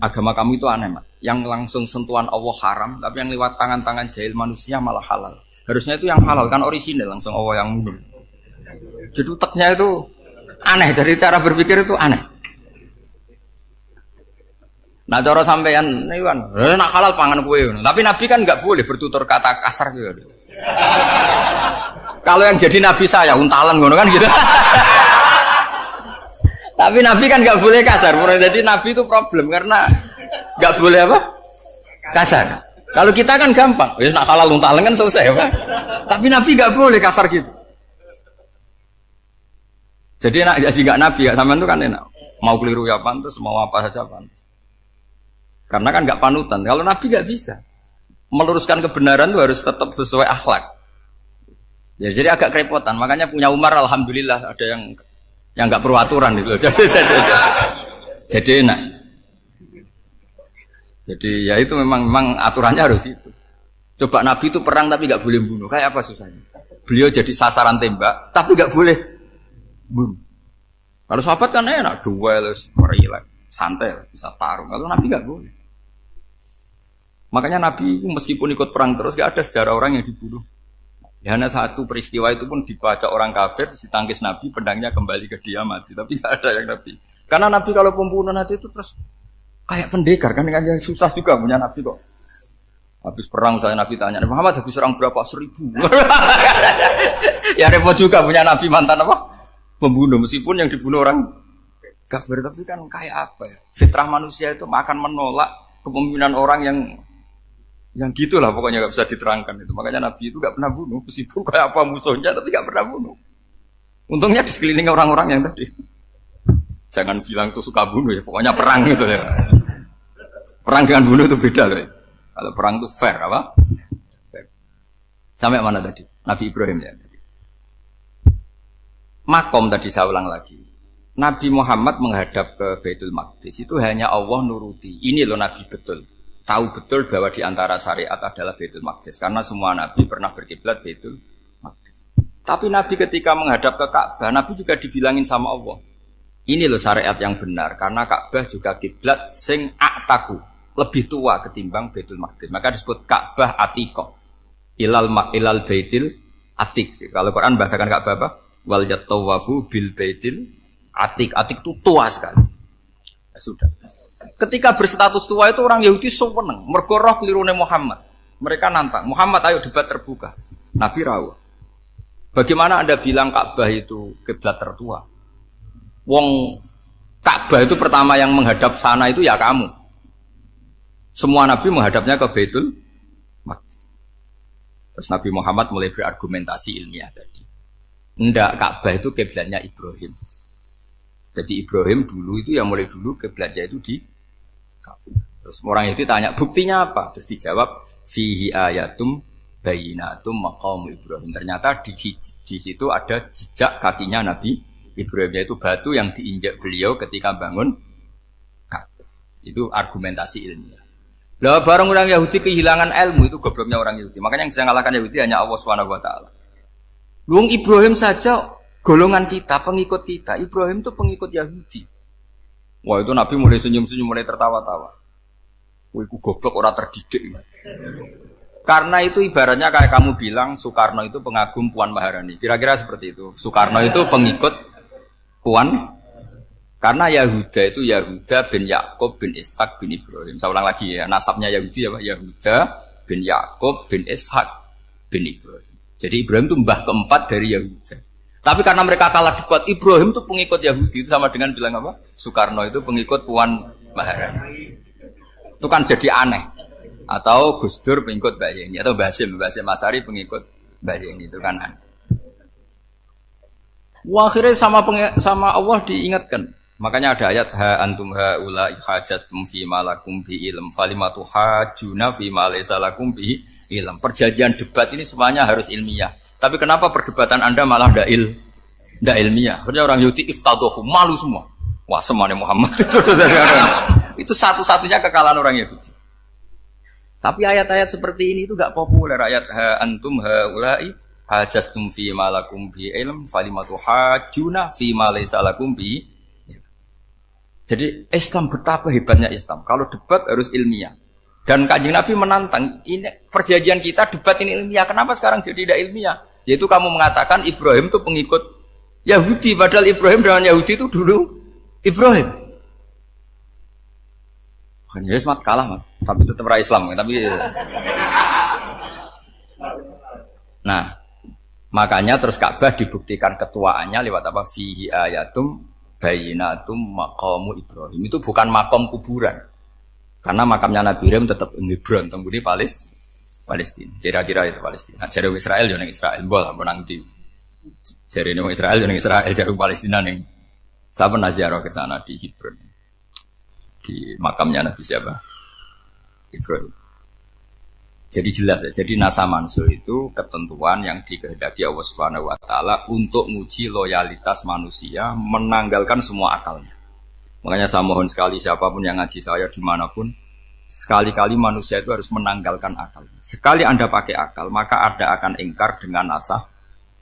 Agama kamu itu aneh, Mak. Yang langsung sentuhan Allah haram, tapi yang lewat tangan-tangan jahil manusia malah halal. Harusnya itu yang halal kan orisinil langsung Allah yang mundur. Jadi uteknya itu aneh, dari cara berpikir itu aneh. Nah cara sampean nih kan, nak halal pangan kue. Tapi Nabi kan nggak boleh bertutur kata kasar gitu. Kalau yang jadi Nabi saya untalan ngono kan gitu. Tapi Nabi kan nggak boleh kasar. Jadi Nabi itu problem karena nggak boleh apa? Kasar. Kalau kita kan gampang, wis nak halal untalan kan selesai, Pak. Tapi Nabi nggak boleh kasar gitu. Jadi enak jadi nggak Nabi, ya sampean itu kan enak. Mau keliru ya pantas, mau apa saja pantas. Karena kan nggak panutan. Kalau Nabi nggak bisa. Meluruskan kebenaran itu harus tetap sesuai akhlak. Ya jadi agak kerepotan. Makanya punya Umar alhamdulillah ada yang nggak perlu aturan gitu. Jadi enak. Jadi ya itu memang aturannya harus itu. Coba Nabi itu perang tapi nggak boleh bunuh. Kayak apa susahnya? Beliau jadi sasaran tembak tapi nggak boleh bunuh. Kalau sahabat kan enak, duel, merilek, santai, bisa tarung. Kalau Nabi nggak boleh. Makanya Nabi meskipun ikut perang terus nggak ada sejarah orang yang dibunuh. Ya, hanya satu peristiwa itu pun dibaca orang kafir, ditangkis Nabi, pedangnya kembali ke dia mati. Tapi nggak ada yang Nabi. Karena Nabi kalau pembunuh nanti itu terus kayak pendekar kan susah juga punya Nabi kok. Habis perang saya Nabi tanya, Muhammad habis serang berapa? 1000. Ya repot juga punya Nabi mantan apa? Pembunuh meskipun yang dibunuh orang kafir, tapi kan kayak apa ya? Fitrah manusia itu akan menolak kepemimpinan orang yang gitulah pokoknya nggak bisa diterangkan itu. Makanya Nabi itu nggak pernah bunuh meskipun kayak apa musuhnya tapi nggak pernah bunuh. Untungnya di sekeliling orang-orang yang tadi. Jangan bilang itu suka bunuh ya, pokoknya perang gitu ya. Perang dengan bunuh itu beda loh. Ya. Kalau perang itu fair apa? Fair. Sampai mana tadi? Nabi Ibrahim ya. Makom tadi saya ulang lagi. Nabi Muhammad menghadap ke Baitul Maqdis itu hanya Allah nuruti. Ini loh Nabi betul. Tahu betul bahwa di antara syariat adalah Baitul Maqdis. Karena semua Nabi pernah berkiblat Baitul Maqdis. Tapi Nabi ketika menghadap ke Ka'bah, Nabi juga dibilangin sama Allah. Ini loh syariat yang benar, karena Ka'bah juga kiblat sing a'taku, lebih tua ketimbang Baitul Maqdis. Maka disebut Ka'bah Atiqah. Ilal Baitil Atiq. Kalau Quran bahasakan Ka'bah apa? Wal yatawafu bil Baitil Atiq. Atiq itu tua sekali. Ya, sudah. Ketika berstatus tua itu orang Yahudi seneng, mergo roh kelirune Muhammad. Mereka nantang, Muhammad ayo debat terbuka. Nabi rawuh. Bagaimana Anda bilang Ka'bah itu kiblat tertua? Wong Ka'bah itu pertama yang menghadap sana itu ya kamu. Semua Nabi menghadapnya ke Baitul Maqdis. Terus Nabi Muhammad mulai berargumentasi ilmiah tadi. Enggak, Ka'bah itu kiblatnya Ibrahim. Jadi Ibrahim dulu itu yang mulai dulu kiblatnya itu di Ka'bah. Terus orang itu tanya buktinya apa? Terus dijawab fihi ayatum bayinatum maqam Ibrahim. Ternyata di situ ada jejak kakinya Nabi Ibrahim, yaitu batu yang diinjak beliau ketika bangun Ka'bah. Itu argumentasi ilmiah. Lah bareng orang Yahudi kehilangan ilmu, itu gobloknya orang Yahudi. Makanya yang bisa mengalahkan Yahudi hanya Allah SWT. Wong Ibrahim saja golongan kita, pengikut kita. Ibrahim itu pengikut Yahudi. Wah itu Nabi mulai senyum-senyum, mulai tertawa-tawa. Wah itu goblok, orang terdidik. Karena itu ibaratnya kayak kamu bilang Soekarno itu pengagum Puan Maharani. Kira-kira seperti itu. Soekarno itu pengikut Puan, karena Yahuda itu Yahuda bin Yakub bin Ishak bin Ibrahim. Saya ulang lagi ya, nasabnya Yahudi apa? Yahuda bin Yakub bin Ishak bin Ibrahim. Jadi Ibrahim itu mbah keempat dari Yahuda. Tapi karena mereka kalah debat, Ibrahim itu pengikut Yahudi, itu sama dengan bilang apa? Soekarno itu pengikut Puan Maharani. Itu kan jadi aneh. Atau Gus Dur pengikut Mbak Yeni, atau Basim Asari pengikut Mbak Yeni, itu kan aneh. Wah, akhirnya sama Allah diingatkan. Makanya ada ayat ha antum haula hajatum fi ma lakum bi ilm falimatu hajuna fi ma laysa lakum bi ilm. Perjanjian debat ini semuanya harus ilmiah. Tapi kenapa perdebatan Anda malah ndak ilmiah? Sebenarnya orang Yahudi iftadahu, malu semua. Wah, semuanya Muhammad itu satu-satunya kekalahan orang Yahudi. Tapi ayat-ayat seperti ini itu enggak populer. Ayat ha antum haula hajastum fi ma lakum bi ilm falimatu hajuna fi ma laysa lakum bi. Jadi Islam betapa hebatnya Islam. Kalau debat harus ilmiah. Dan Kanjeng Nabi menantang, ini perjanjian kita debat ini ilmiah. Kenapa sekarang jadi tidak ilmiah? Yaitu kamu mengatakan Ibrahim itu pengikut Yahudi, padahal Ibrahim dengan Yahudi itu dulu Ibrahim. Ya semat kalah, man. Tapi tetap ra Islam, tapi nah, makanya terus Ka'bah dibuktikan ketuaannya lewat apa? Fihi ayatum bayinatum maqamu Ibrahim. Itu bukan makom kuburan. Karena makamnya Nabi Ibrahim tetap Hebron, temudi Palestina. Kira-kira itu Palestina. Jare Israel yo ning Israel, mbok menang di. Jare ning Israel yo ning Israel, jare Palestina ning. Saya pernah ziarah ke sana di Hebron. Di makamnya Nabi siapa? Ibrahim. Jadi jelas ya. Jadi nasa mansuh itu ketentuan yang dikehendaki Allah Subhanahu wa taala untuk menguji loyalitas manusia, menanggalkan semua akalnya. Makanya saya mohon sekali siapapun yang ngaji saya dimanapun, sekali-kali manusia itu harus menanggalkan akalnya. Sekali Anda pakai akal, maka Anda akan ingkar dengan nasa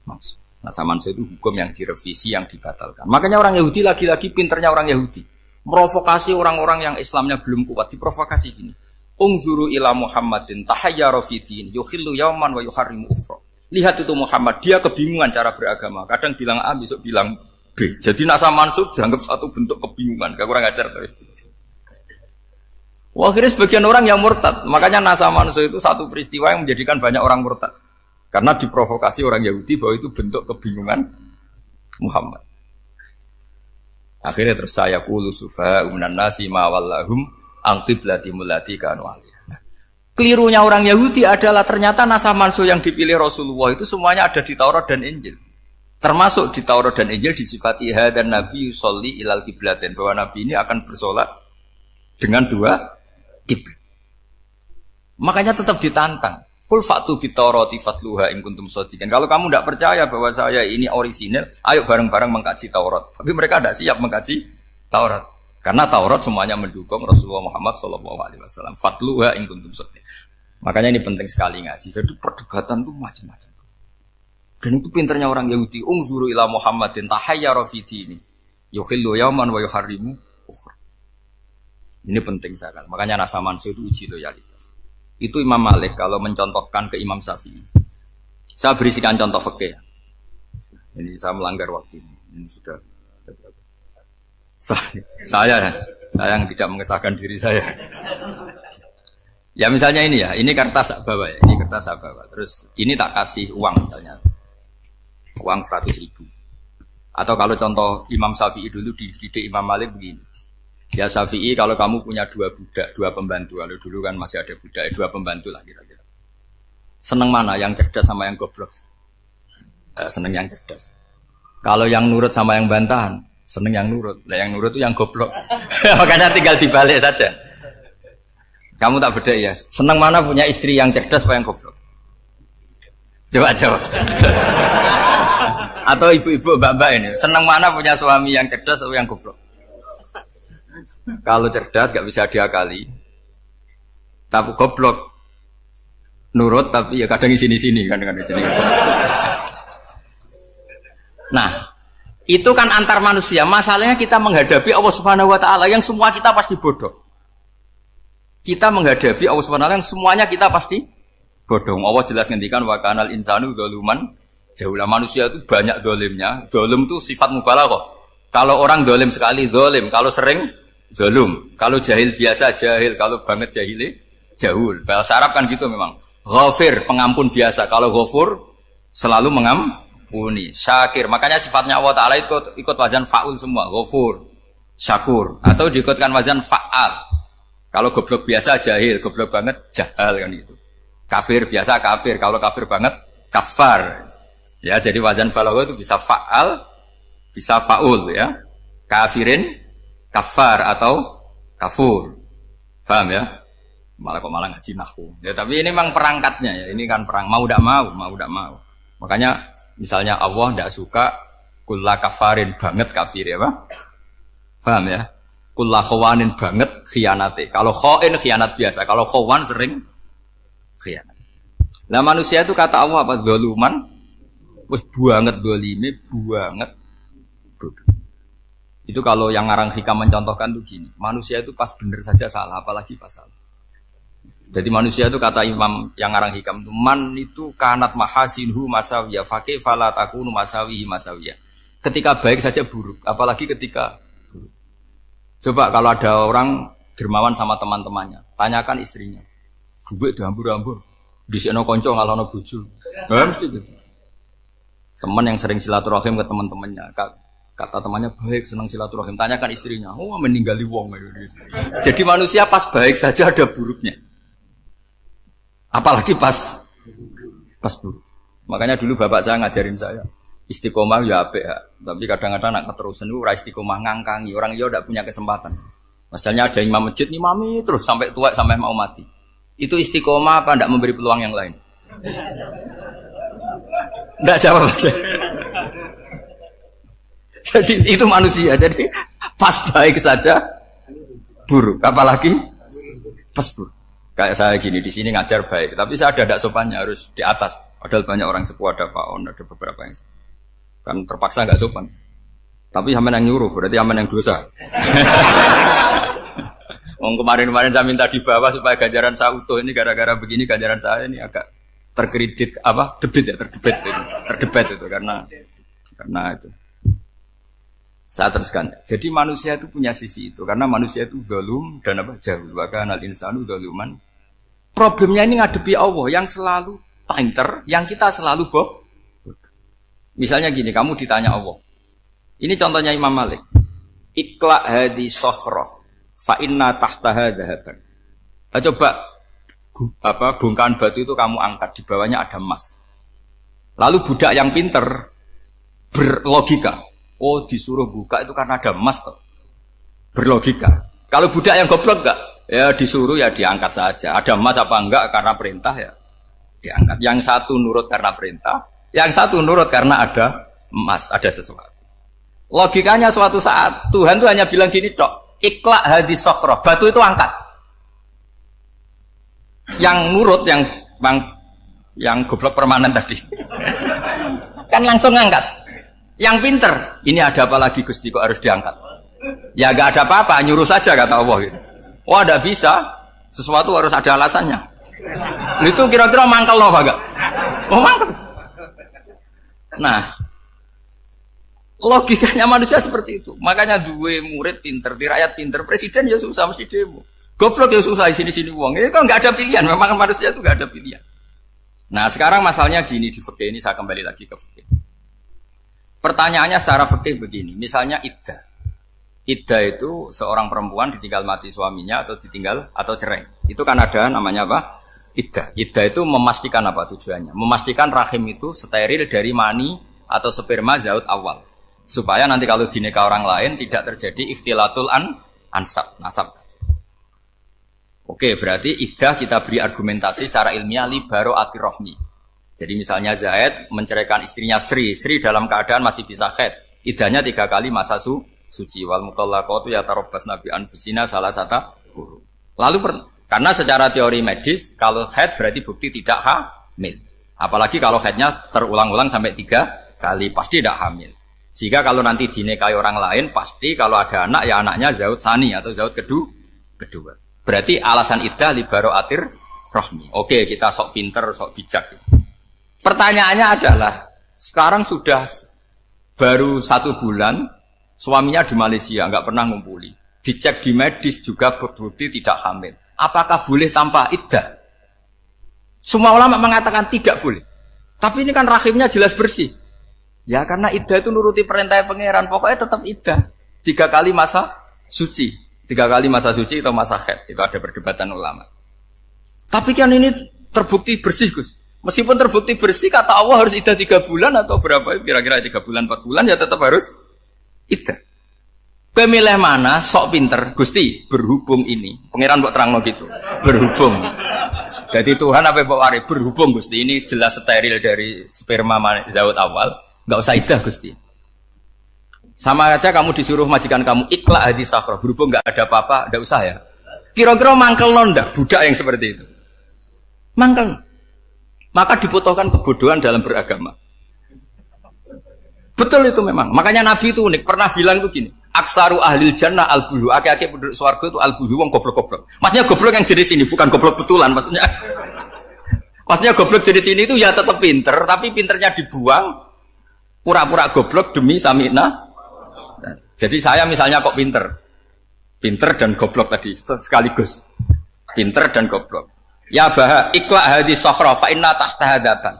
mansuh. Nasa mansuh itu hukum yang direvisi, yang dibatalkan. Makanya orang Yahudi lagi-lagi pinternya orang Yahudi. Merovokasi orang-orang yang Islamnya belum kuat, diprovokasi gini. Ungzuru ila Muhammadin tahayyara fi din yukhillu yawman wa yuharrimu ukhra. Lihat itu Muhammad, dia kebingungan cara beragama. Kadang bilang A, besok bilang B. Jadi nasa mansub dianggap satu bentuk kebingungan. Gak kurang ajar tapi. Wah, akhirnya sebagian orang yang murtad. Makanya nasa mansub itu satu peristiwa yang menjadikan banyak orang murtad. Karena diprovokasi orang Yahudi bahwa itu bentuk kebingungan Muhammad. Akhirnya terus saya qulu sufa minan nasi ma wallahum al-qiblati mulati kanu alaiha. Kelirunya orang Yahudi adalah ternyata nasa mansuh yang dipilih Rasulullah itu semuanya ada di Taurat dan Injil. Termasuk di Taurat dan Injil disifati dan Nabi yusolli ilal kiblatin, bahwa Nabi ini akan bersolat dengan dua kiblat. Makanya tetap ditantang. Qul fa'tu bitaurati fatluha in kuntum shadiqin. Kalau kamu tidak percaya bahwa saya ini orisinil, ayo bareng-bareng mengkaji Taurat. Tapi mereka tidak siap mengkaji Taurat. Karena Taurat semuanya mendukung Rasulullah Muhammad SAW. Fatluha in kuntum shadiqin. Makanya ini penting sekali ngaji. Jadi perdebatan itu macam-macam. Dan itu pinternya orang Yahudi. Unzuru ila Muhammadin tahayyara fi dini. Yukhillu yawman wa yuharrimu ukhra. Ini penting sekali. Makanya nasa manusia itu uji loyalitas. Itu Imam Malik kalau mencontohkan ke Imam Syafi'i. Saya berisikan contoh fikih. Ini saya melanggar waktu ini. Ini sudah saya yang tidak mengesahkan diri saya. Ya misalnya ini ya, ini kertas saya bawa ya, ini kertas saya bawa. Terus ini tak kasih uang misalnya. Uang 100.000. Atau kalau contoh Imam Syafi'i dulu dididik Imam Malik begini. Ya Syafi'i, kalau kamu punya 2 budak, 2 pembantu, kalau dulu kan masih ada budak, 2 pembantu lah kira-kira. Seneng mana, yang cerdas sama yang goblok? Seneng yang cerdas. Kalau yang nurut sama yang bantahan, seneng yang nurut. Nah, yang nurut itu yang goblok. Makanya tinggal dibalik saja. Kamu tak beda ya. Seneng mana punya istri yang cerdas apa yang goblok? Coba jawab. Atau ibu-ibu mbak-mbak ini, seneng mana punya suami yang cerdas atau yang goblok? Kalau cerdas gak bisa diakali, tapi goblok nurut tapi ya kadang sini-sini kadang-kadang sini. Nah, itu kan antar manusia. Masalahnya kita menghadapi Allah Subhanahu wa taala yang semua kita pasti bodoh. Kita menghadapi Allah Subhanahu wa taala yang semuanya kita pasti bodoh. Allah jelas ngendikan wa kanal insanu dzaluman jauhlah. Manusia itu banyak dolimnya. Dolim itu sifat mubalaghah. Kalau orang dolim sekali dolim, kalau sering zalum, kalau jahil biasa jahil, kalau banget jahili jahul. Bahasa Arab kan gitu memang. Ghafir, pengampun biasa. Kalau ghafur selalu mengampuni. Syakir, makanya sifatnya Allah Ta'ala ikut wazan fa'ul semua. Ghafur, syakur. Atau diikutkan wazan fa'al. Kalau goblok biasa jahil, goblok banget jahal kan itu. Kafir biasa kafir, kalau kafir banget kafar. Ya, jadi wazan balagha itu bisa fa'al, bisa fa'ul ya. Kafirin, kafar atau kafur. Paham ya? Malah ngaji nahwu. Ya, tapi ini memang perangkatnya ya. Ini kan perang mau tidak mau. Makanya misalnya Allah tidak suka kulla kafarin banget kafir ya, Pak. Paham ya? Kulla khawanin banget khianate. Kalau khain khianat biasa, kalau khawan sering khianat. Nah, manusia itu kata Allah apa? Zaluman. Wes banget dolime, banget bodoh. Itu kalau yang ngarang hikam mencontohkan tuh gini, manusia itu pas bener saja salah, apalagi pas salah. Jadi manusia itu kata Imam yang ngarang hikam itu, man itu kanat mahasinhu masawiyah, fakih fala takunu masawihi masawiyah. Ketika baik saja buruk, apalagi ketika buruk. Coba kalau ada orang dermawan sama teman-temannya, tanyakan istrinya, duit dihambur-hambur, disekno konco ngalono bojo. Mesti gitu. Teman yang sering silaturahim ke teman-temannya, kata temannya baik, senang silaturahim, tanyakan istrinya, oh meninggali wong. Jadi manusia pas baik saja ada buruknya, apalagi pas buruk. Makanya dulu bapak saya ngajarin saya istiqomah ya apik, tapi kadang-kadang nak keterusan itu ora istiqomah ngangkangi orang yo tidak punya kesempatan. Misalnya ada imam masjid ngimami terus sampai tua sampai mau mati, itu istiqomah apa tidak memberi peluang yang lain? Tidak jawab aja. Jadi itu manusia. Jadi pas baik saja buruk, apalagi pas buruk. Kayak saya gini di sini ngajar baik, tapi saya ada tidak sopannya harus di atas. Padahal banyak orang sepuh, ada Pak On, ada beberapa yang kan terpaksa nggak sopan. Tapi aman yang nyuruh, berarti aman yang dosa. Kemarin-kemarin saya minta di bawah supaya ganjaran saya utuh. Ini gara-gara begini ganjaran saya ini agak terkredit terdebet itu karena itu. Saya teruskan. Jadi manusia itu punya sisi itu karena manusia itu zalum dan jahul. Wa kana al-insanu zaluman. Problemnya ini ngadepi Allah yang selalu pinter, yang kita selalu bohong. Misalnya gini, kamu ditanya Allah. Ini contohnya Imam Malik. Ikla hadi sokhra fa inna tahtaha dhahaban. Coba bongkahan batu itu kamu angkat, di bawahnya ada emas. Lalu budak yang pinter berlogika. Oh, disuruh buka itu karena ada emas toh. Berlogika. Kalau budak yang goblok enggak? Ya disuruh ya diangkat saja. Ada emas apa enggak karena perintah ya diangkat. Yang satu nurut karena perintah, yang satu nurut karena ada emas, ada sesuatu. Logikanya suatu saat Tuhan tuh hanya bilang gini tok, ikhla hadis sokroh, batu itu angkat. Yang nurut yang goblok permanen tadi kan langsung angkat. Yang pinter, ini ada apa lagi Gusti kok harus diangkat? Ya gak ada apa-apa, nyuruh saja kata Allah gitu. Wah tidak bisa, sesuatu harus ada alasannya. Itu kira-kira mangkel loh enggak? Oh mangkel. Nah, logikanya manusia seperti itu. Makanya dua murid pinter, di rakyat pinter, presiden ya susah mesti demo. Goblok ya susah di sini-sini uang. Ini kan nggak ada pilihan. Memang manusia itu nggak ada pilihan. Nah sekarang masalahnya gini di fikih ini, saya kembali lagi ke fikih. Pertanyaannya secara fikih begini. Misalnya iddah. Iddah itu seorang perempuan ditinggal mati suaminya atau ditinggal atau cerai. Itu kan ada namanya apa? Iddah. Iddah itu memastikan apa tujuannya? Memastikan rahim itu steril dari mani atau sperma zaut awal. Supaya nanti kalau dinikah orang lain tidak terjadi ikhtilatul ansab, nasab. Oke, berarti iddah kita beri argumentasi secara ilmiah li baro'ati rohmi. Jadi misalnya Zaid menceraikan istrinya Sri dalam keadaan masih bisa haid. Iddahnya 3 kali masa suci. Wal mutallaqatu yatarabbasna bi anfusina salah satu guru. Lalu karena secara teori medis kalau haid berarti bukti tidak hamil. Apalagi kalau haidnya terulang-ulang sampai 3 kali pasti tidak hamil. Jika kalau nanti dinikahi orang lain pasti kalau ada anak ya anaknya zaud sani atau zaud kedua. Berarti alasan iddah li baro'atir rohmi. Oke, kita sok pinter, sok bijak. Pertanyaannya adalah sekarang sudah baru 1 bulan suaminya di Malaysia nggak pernah ngumpuli. Dicek di medis juga berbukti tidak hamil. Apakah boleh tanpa iddah? Semua ulama mengatakan tidak boleh. Tapi ini kan rahimnya jelas bersih. Ya karena iddah itu nuruti perintah pangeran. Pokoknya tetap iddah. 3 kali masa suci. 3 kali masa suci atau masa haid. Itu ada perdebatan ulama. Tapi kan ini terbukti bersih Gus. Meskipun terbukti bersih kata Allah harus iddah 3 bulan atau berapa? Kira-kira 3 bulan 4 bulan ya tetap harus iddah. Pemilih mana sok pinter Gusti berhubung ini. Pangeran mbok terangno gitu. Berhubung. Jadi Tuhan apa mbok wari berhubung Gusti ini jelas steril dari sperma zaut awal, enggak usah iddah Gusti. Sama aja kamu disuruh majikan kamu ikhla hadis sakhra berhubung enggak ada apa-apa, enggak usah ya. Kira-kira mangkel ndak budak yang seperti itu. Mangkel. Maka dibutuhkan kebodohan dalam beragama. Betul itu memang. Makanya Nabi itu unik pernah bilang itu gini. Aksaru ahlil jannah al-bulu. Aki-aki penduduk swarga itu al-bulu, wong goblok-goblok. Maksudnya goblok yang jenis ini, bukan goblok betulan maksudnya. Maksudnya goblok jenis ini itu ya tetap pinter, tapi pinternya dibuang pura-pura goblok demi samina. Jadi saya misalnya kok pinter. Pinter dan goblok tadi sekaligus. Pinter dan goblok. Ya bah ikhla hadis sakhra fa inna tahta hadaban.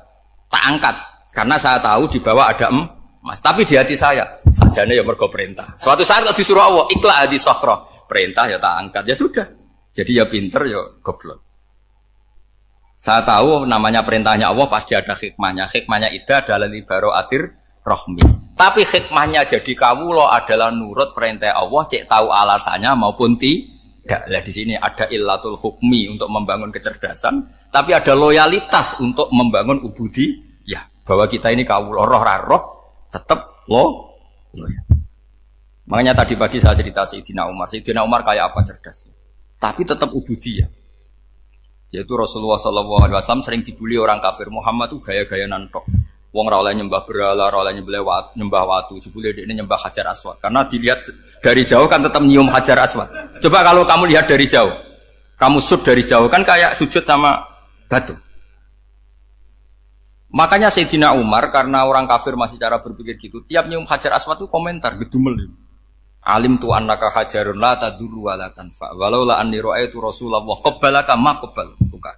Tak angkat karena saya tahu di bawah ada emas. Tapi di hati saya sajane ya mergo perintah. Suatu saat kalau disuruh Allah ikhla hadis sakhra, perintah ya tak angkat. Ya sudah. Jadi ya pinter ya goblok. Saya tahu namanya perintahnya Allah pasti ada hikmahnya. Hikmahnya iddah adalah li baro'atir rohmi. Tapi hikmahnya jadi kawula adalah nurut perintah Allah, cek tahu alasannya maupun tidak. Lah di sini ada illatul hukmi untuk membangun kecerdasan, tapi ada loyalitas untuk membangun ubudi. Ya, bahwa kita ini kawula roh tetap loyal. Makanya tadi pagi saya cerita Sayyidina Umar. Sayyidina Umar kayak apa cerdasnya? Tapi tetap ubudi ya. Yaitu Rasulullah SAW sering dibully orang kafir. Muhammad tuh gaya-gaya nantok. Wong ra oleh nyembah berhala, ra oleh nyembah watu, jebule ini nyembah Hajar Aswad. Karena dilihat dari jauh kan tetap nyium Hajar Aswad. Coba kalau kamu lihat dari jauh, kamu sujud dari jauh kan kayak sujud sama batu. Makanya Sayyidina Umar karena orang kafir masih cara berpikir gitu, tiap nyium Hajar Aswad itu komentar gedumel. Alim tu annaka hajarun la tadurru wa la tanfa. Walau la anni ra'aitu Rasulullah qabbalaka ma qabbal. Bukan.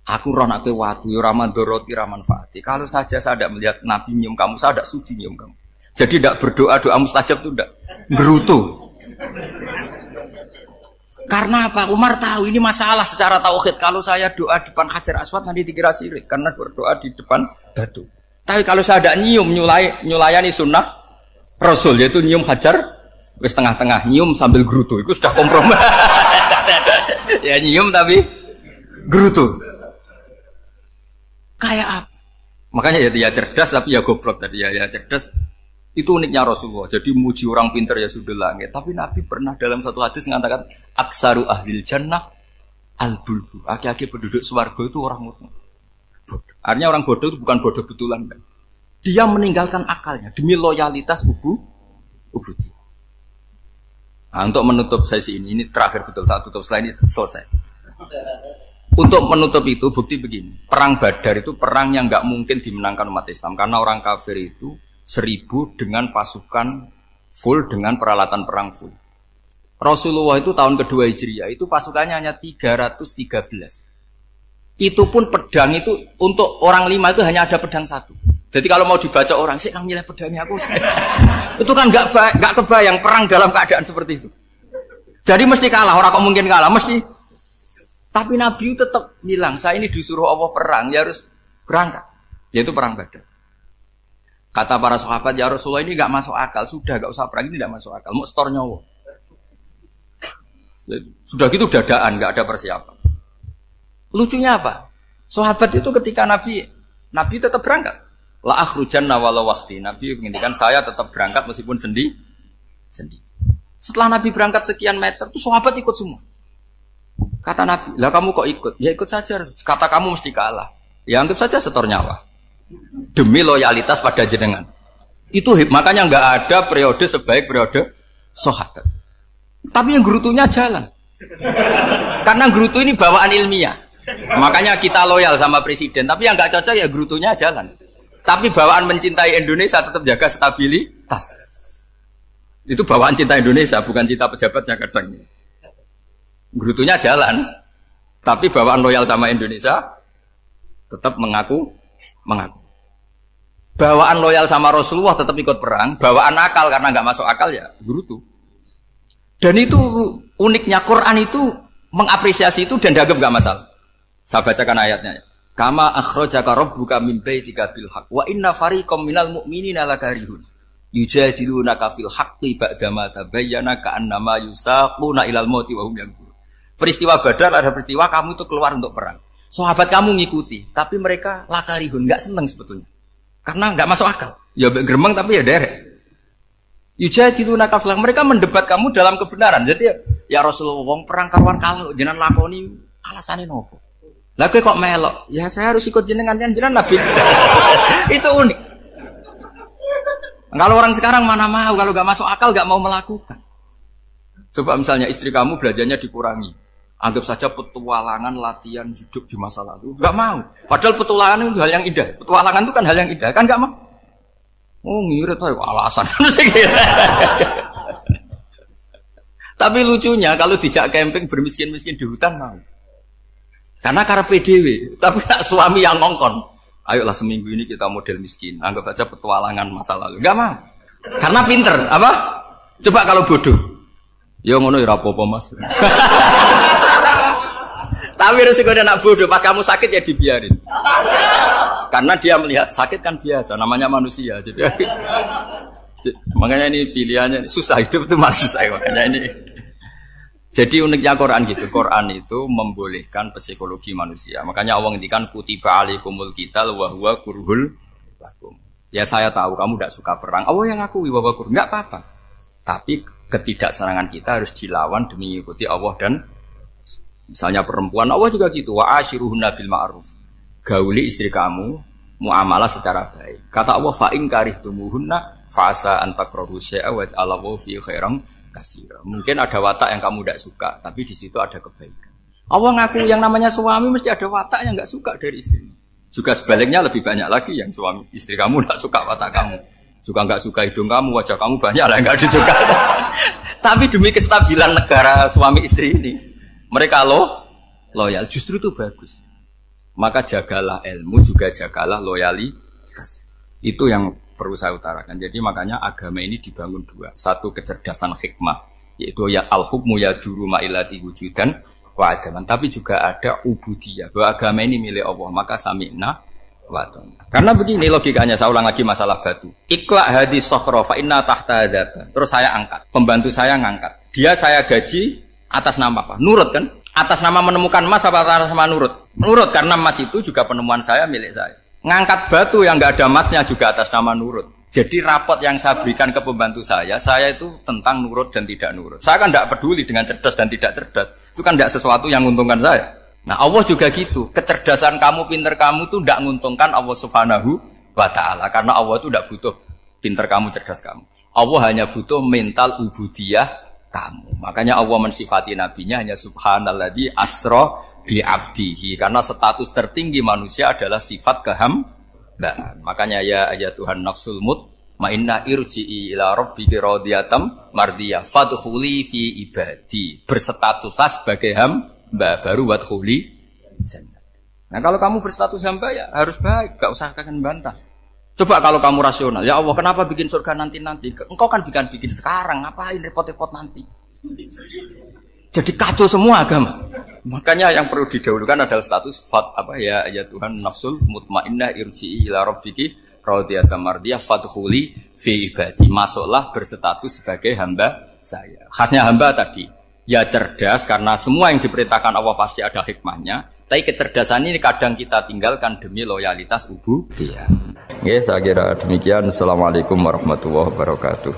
Aku roh nak kowe watu ya ora mandoroti ora manfaati. Kalau saja saya tidak melihat Nabi nyium kamu, saya tidak sudi nyium kamu. Jadi tidak berdoa doa mustajab itu tidak berutuh. Karena apa? Umar tahu ini masalah secara tauhid. Kalau saya doa depan Hajar Aswad nanti dikira syirik karena berdoa di depan batu. Tapi kalau saya ada nyium nyulayani sunnah Rasul yaitu nyium hajar wis tengah-tengah nyium sambil gerutu itu sudah kompromi. Ya nyium tapi gerutu. Kayak apa? Makanya ya cerdas tapi ya goblok tadi ya cerdas. Itu uniknya Rasulullah. Jadi muji orang pintar ya sudah langit. Tapi Nabi pernah dalam satu hadis mengatakan aksaru ahlil jannah al-bulbu. Aki-aki penduduk swarga itu orang bodoh. Artinya orang bodoh itu bukan bodoh betulan. Kan? Dia meninggalkan akalnya demi loyalitas ubudi. Nah, untuk menutup sesi ini terakhir betul tak tutup setelah ini selesai. Untuk menutup itu bukti begini. Perang Badar itu perang yang nggak mungkin dimenangkan umat Islam karena orang kafir itu 1000 dengan pasukan full dengan peralatan perang full. Rasulullah itu tahun kedua Hijriah itu pasukannya hanya 313. Itu pun pedang itu untuk orang 5 itu hanya ada pedang 1. Jadi kalau mau dibaca orang sih kang milih pedangnya aku. Itu kan nggak kebayang perang dalam keadaan seperti itu. Jadi mesti kalah, orang kok mungkin kalah mesti. Tapi Nabi tetap bilang saya ini disuruh Allah perang, ya harus berangkat. Yaitu perang Badar. Kata para sahabat, ya Rasulullah ini gak masuk akal. Sudah gak usah perang, ini gak masuk akal. Mau setor nyawa. Sudah gitu dadaan, gak ada persiapan. Lucunya apa? Sahabat itu ketika Nabi tetap berangkat. La akhrujanna walau waqti. Nabi menginginkan saya tetap berangkat meskipun sendi. Setelah Nabi berangkat sekian meter, tuh sahabat ikut semua. Kata Nabi, lah kamu kok ikut? Ya ikut saja. Kata kamu mesti kalah. Ya anggap saja setor nyawa. Demi loyalitas pada jenengan. Itu makanya nggak ada periode sebaik periode sahabat. Tapi yang gerutunya jalan. Karena gerutu ini bawaan ilmiah. Makanya kita loyal sama presiden. Tapi yang nggak cocok ya gerutunya jalan. Tapi bawaan mencintai Indonesia tetap jaga stabilitas. Itu bawaan cinta Indonesia, bukan cinta pejabatnya kadang. Gerutunya jalan. Tapi bawaan loyal sama Indonesia tetap mengaku. Bawaan loyal sama Rasulullah tetap ikut perang. Bawaan akal karena nggak masuk akal ya gerutu. Dan itu uniknya Quran itu mengapresiasi itu dan dianggap nggak masalah. Saya bacakan ayatnya. Kama akhrajaka rabbuka min baitika bil haqq wa inna fariqam minal mu'minina lakarihun yujadilunaka fil haqqi ba'dama tabayyana ka'annama yusaquna ilal mauti wa hum yanzurun. Peristiwa Badar ada peristiwa kamu itu keluar untuk perang. Sahabat kamu ngikuti, tapi mereka lakarihun, enggak senang sebetulnya. Karena enggak masuk akal. Ya geremeng tapi ya derek. Yujadilunaka fil haqq, mereka mendebat kamu dalam kebenaran. Jadi ya Rasulullah wong perang karuan kalah jenengan lakoni alasane nopo? Lah kowe kok melok? Ya saya harus ikut jenengan Nabi. Itu unik. Kalau orang sekarang mana mau, kalau gak masuk akal gak mau melakukan. Coba misalnya istri kamu belajarnya dikurangi. Anggap saja petualangan latihan hidup di masa lalu. Gak mau. Padahal petualangan itu hal yang indah. Petualangan itu kan hal yang indah. Kan gak mau. Oh ngirit aja alasan. Tapi lucunya kalau dijak camping bermiskin-miskin di hutan mau. Karena karepe dhewe, tapi tak suami yang ngongkon. Ayolah seminggu ini kita model miskin. Anggap aja petualangan masa lalu. Enggak mau. Karena pinter, apa? Coba kalau bodoh. Ya ngono ya apa-apa, Mas. Tapi resikonya nak bodoh, pas kamu sakit ya dibiarin. Karena dia melihat sakit kan biasa, namanya manusia. Jadi makanya ini pilihannya susah, hidup itu masih susah makanya ini. Jadi uniknya Quran gitu. Quran itu membolehkan psikologi manusia. Makanya Allah ngendikan kutiba alaikumul qital wa huwa kurhul lakum. Ya saya tahu kamu tidak suka perang. Allah yang ngakui wa huwa kurhul. Enggak apa-apa. Tapi ketidaksenangan kita harus dilawan demi mengikuti Allah dan misalnya perempuan Allah juga gitu. Wa ashiruhunna bil ma'ruf. Gauli istri kamu muamalah secara baik. Kata Allah fa in karihtumuhunna fa asa an takrahu syai'a wa ja'alallahu fi khairan. Mungkin ada watak yang kamu tidak suka, tapi di situ ada kebaikan. Allah ngaku yang namanya suami mesti ada watak yang nggak suka dari istri. Juga sebaliknya lebih banyak lagi yang suami istri kamu tidak suka watak kamu, juga nggak suka hidung kamu, wajah kamu banyak lah nggak disuka. Tapi demi kestabilan negara suami istri ini, mereka loyal. Justru itu bagus. Maka jagalah ilmu, juga jagalah loyalitas. Itu yang perlu saya utarakan. Jadi makanya agama ini dibangun dua. Satu kecerdasan hikmah, yaitu ya al-hukmu ya juru ma'ilati wujudan wa adaman. Tapi juga ada ubudiyah, bahwa agama ini milik Allah. Maka sami'na wa ta'ala. Karena begini logikanya, saya ulang lagi masalah batu. Iqla hadis sokhro fa inna tahta hadaba. Terus saya angkat, pembantu saya ngangkat. Dia saya gaji atas nama apa? Nurut kan? Atas nama menemukan emas apa atas nama nurut? Nurut, karena emas itu juga penemuan saya, milik saya. Ngangkat batu yang nggak ada emasnya juga atas nama nurut. Jadi rapot yang saya berikan ke pembantu saya itu tentang nurut dan tidak nurut. Saya kan tidak peduli dengan cerdas dan tidak cerdas. Itu kan tidak sesuatu yang menguntungkan saya. Nah Allah juga gitu. Kecerdasan kamu, pinter kamu itu tidak menguntungkan Allah Subhanahu wa Ta'ala. Karena Allah itu tidak butuh pinter kamu, cerdas kamu. Allah hanya butuh mental ubudiyah kamu. Makanya Allah mensifati nabinya hanya subhanalladzi asra bi abdihi, karena status tertinggi manusia adalah sifat kehambaan. Makanya ya Tuhan nafsul mutmainnah irji'i ila rabbiki radhiyatam mardiyah fadkhuli fi ibadi. Berstatuslah sebagai hamba baru wadkhuli jannah. Nah, kalau kamu berstatus hamba ya harus baik, enggak usah kalian bantah. Coba kalau kamu rasional, ya Allah kenapa bikin surga nanti-nanti? Engkau kan bikin sekarang, ngapain repot-repot nanti? Jadi kacau semua agama. Makanya yang perlu didahulukan adalah status ya Tuhan nafsul mutmainnah irji'i ila rabbiki radhiyatam mardiyah fadkhuli fi ibadi. Masuklah berstatus sebagai hamba saya. Khasnya hamba tadi, ya cerdas karena semua yang diperintahkan Allah pasti ada hikmahnya. Tapi kecerdasan ini kadang kita tinggalkan demi loyalitas ubudiyah. Oke, saya kira demikian. Assalamualaikum warahmatullahi wabarakatuh.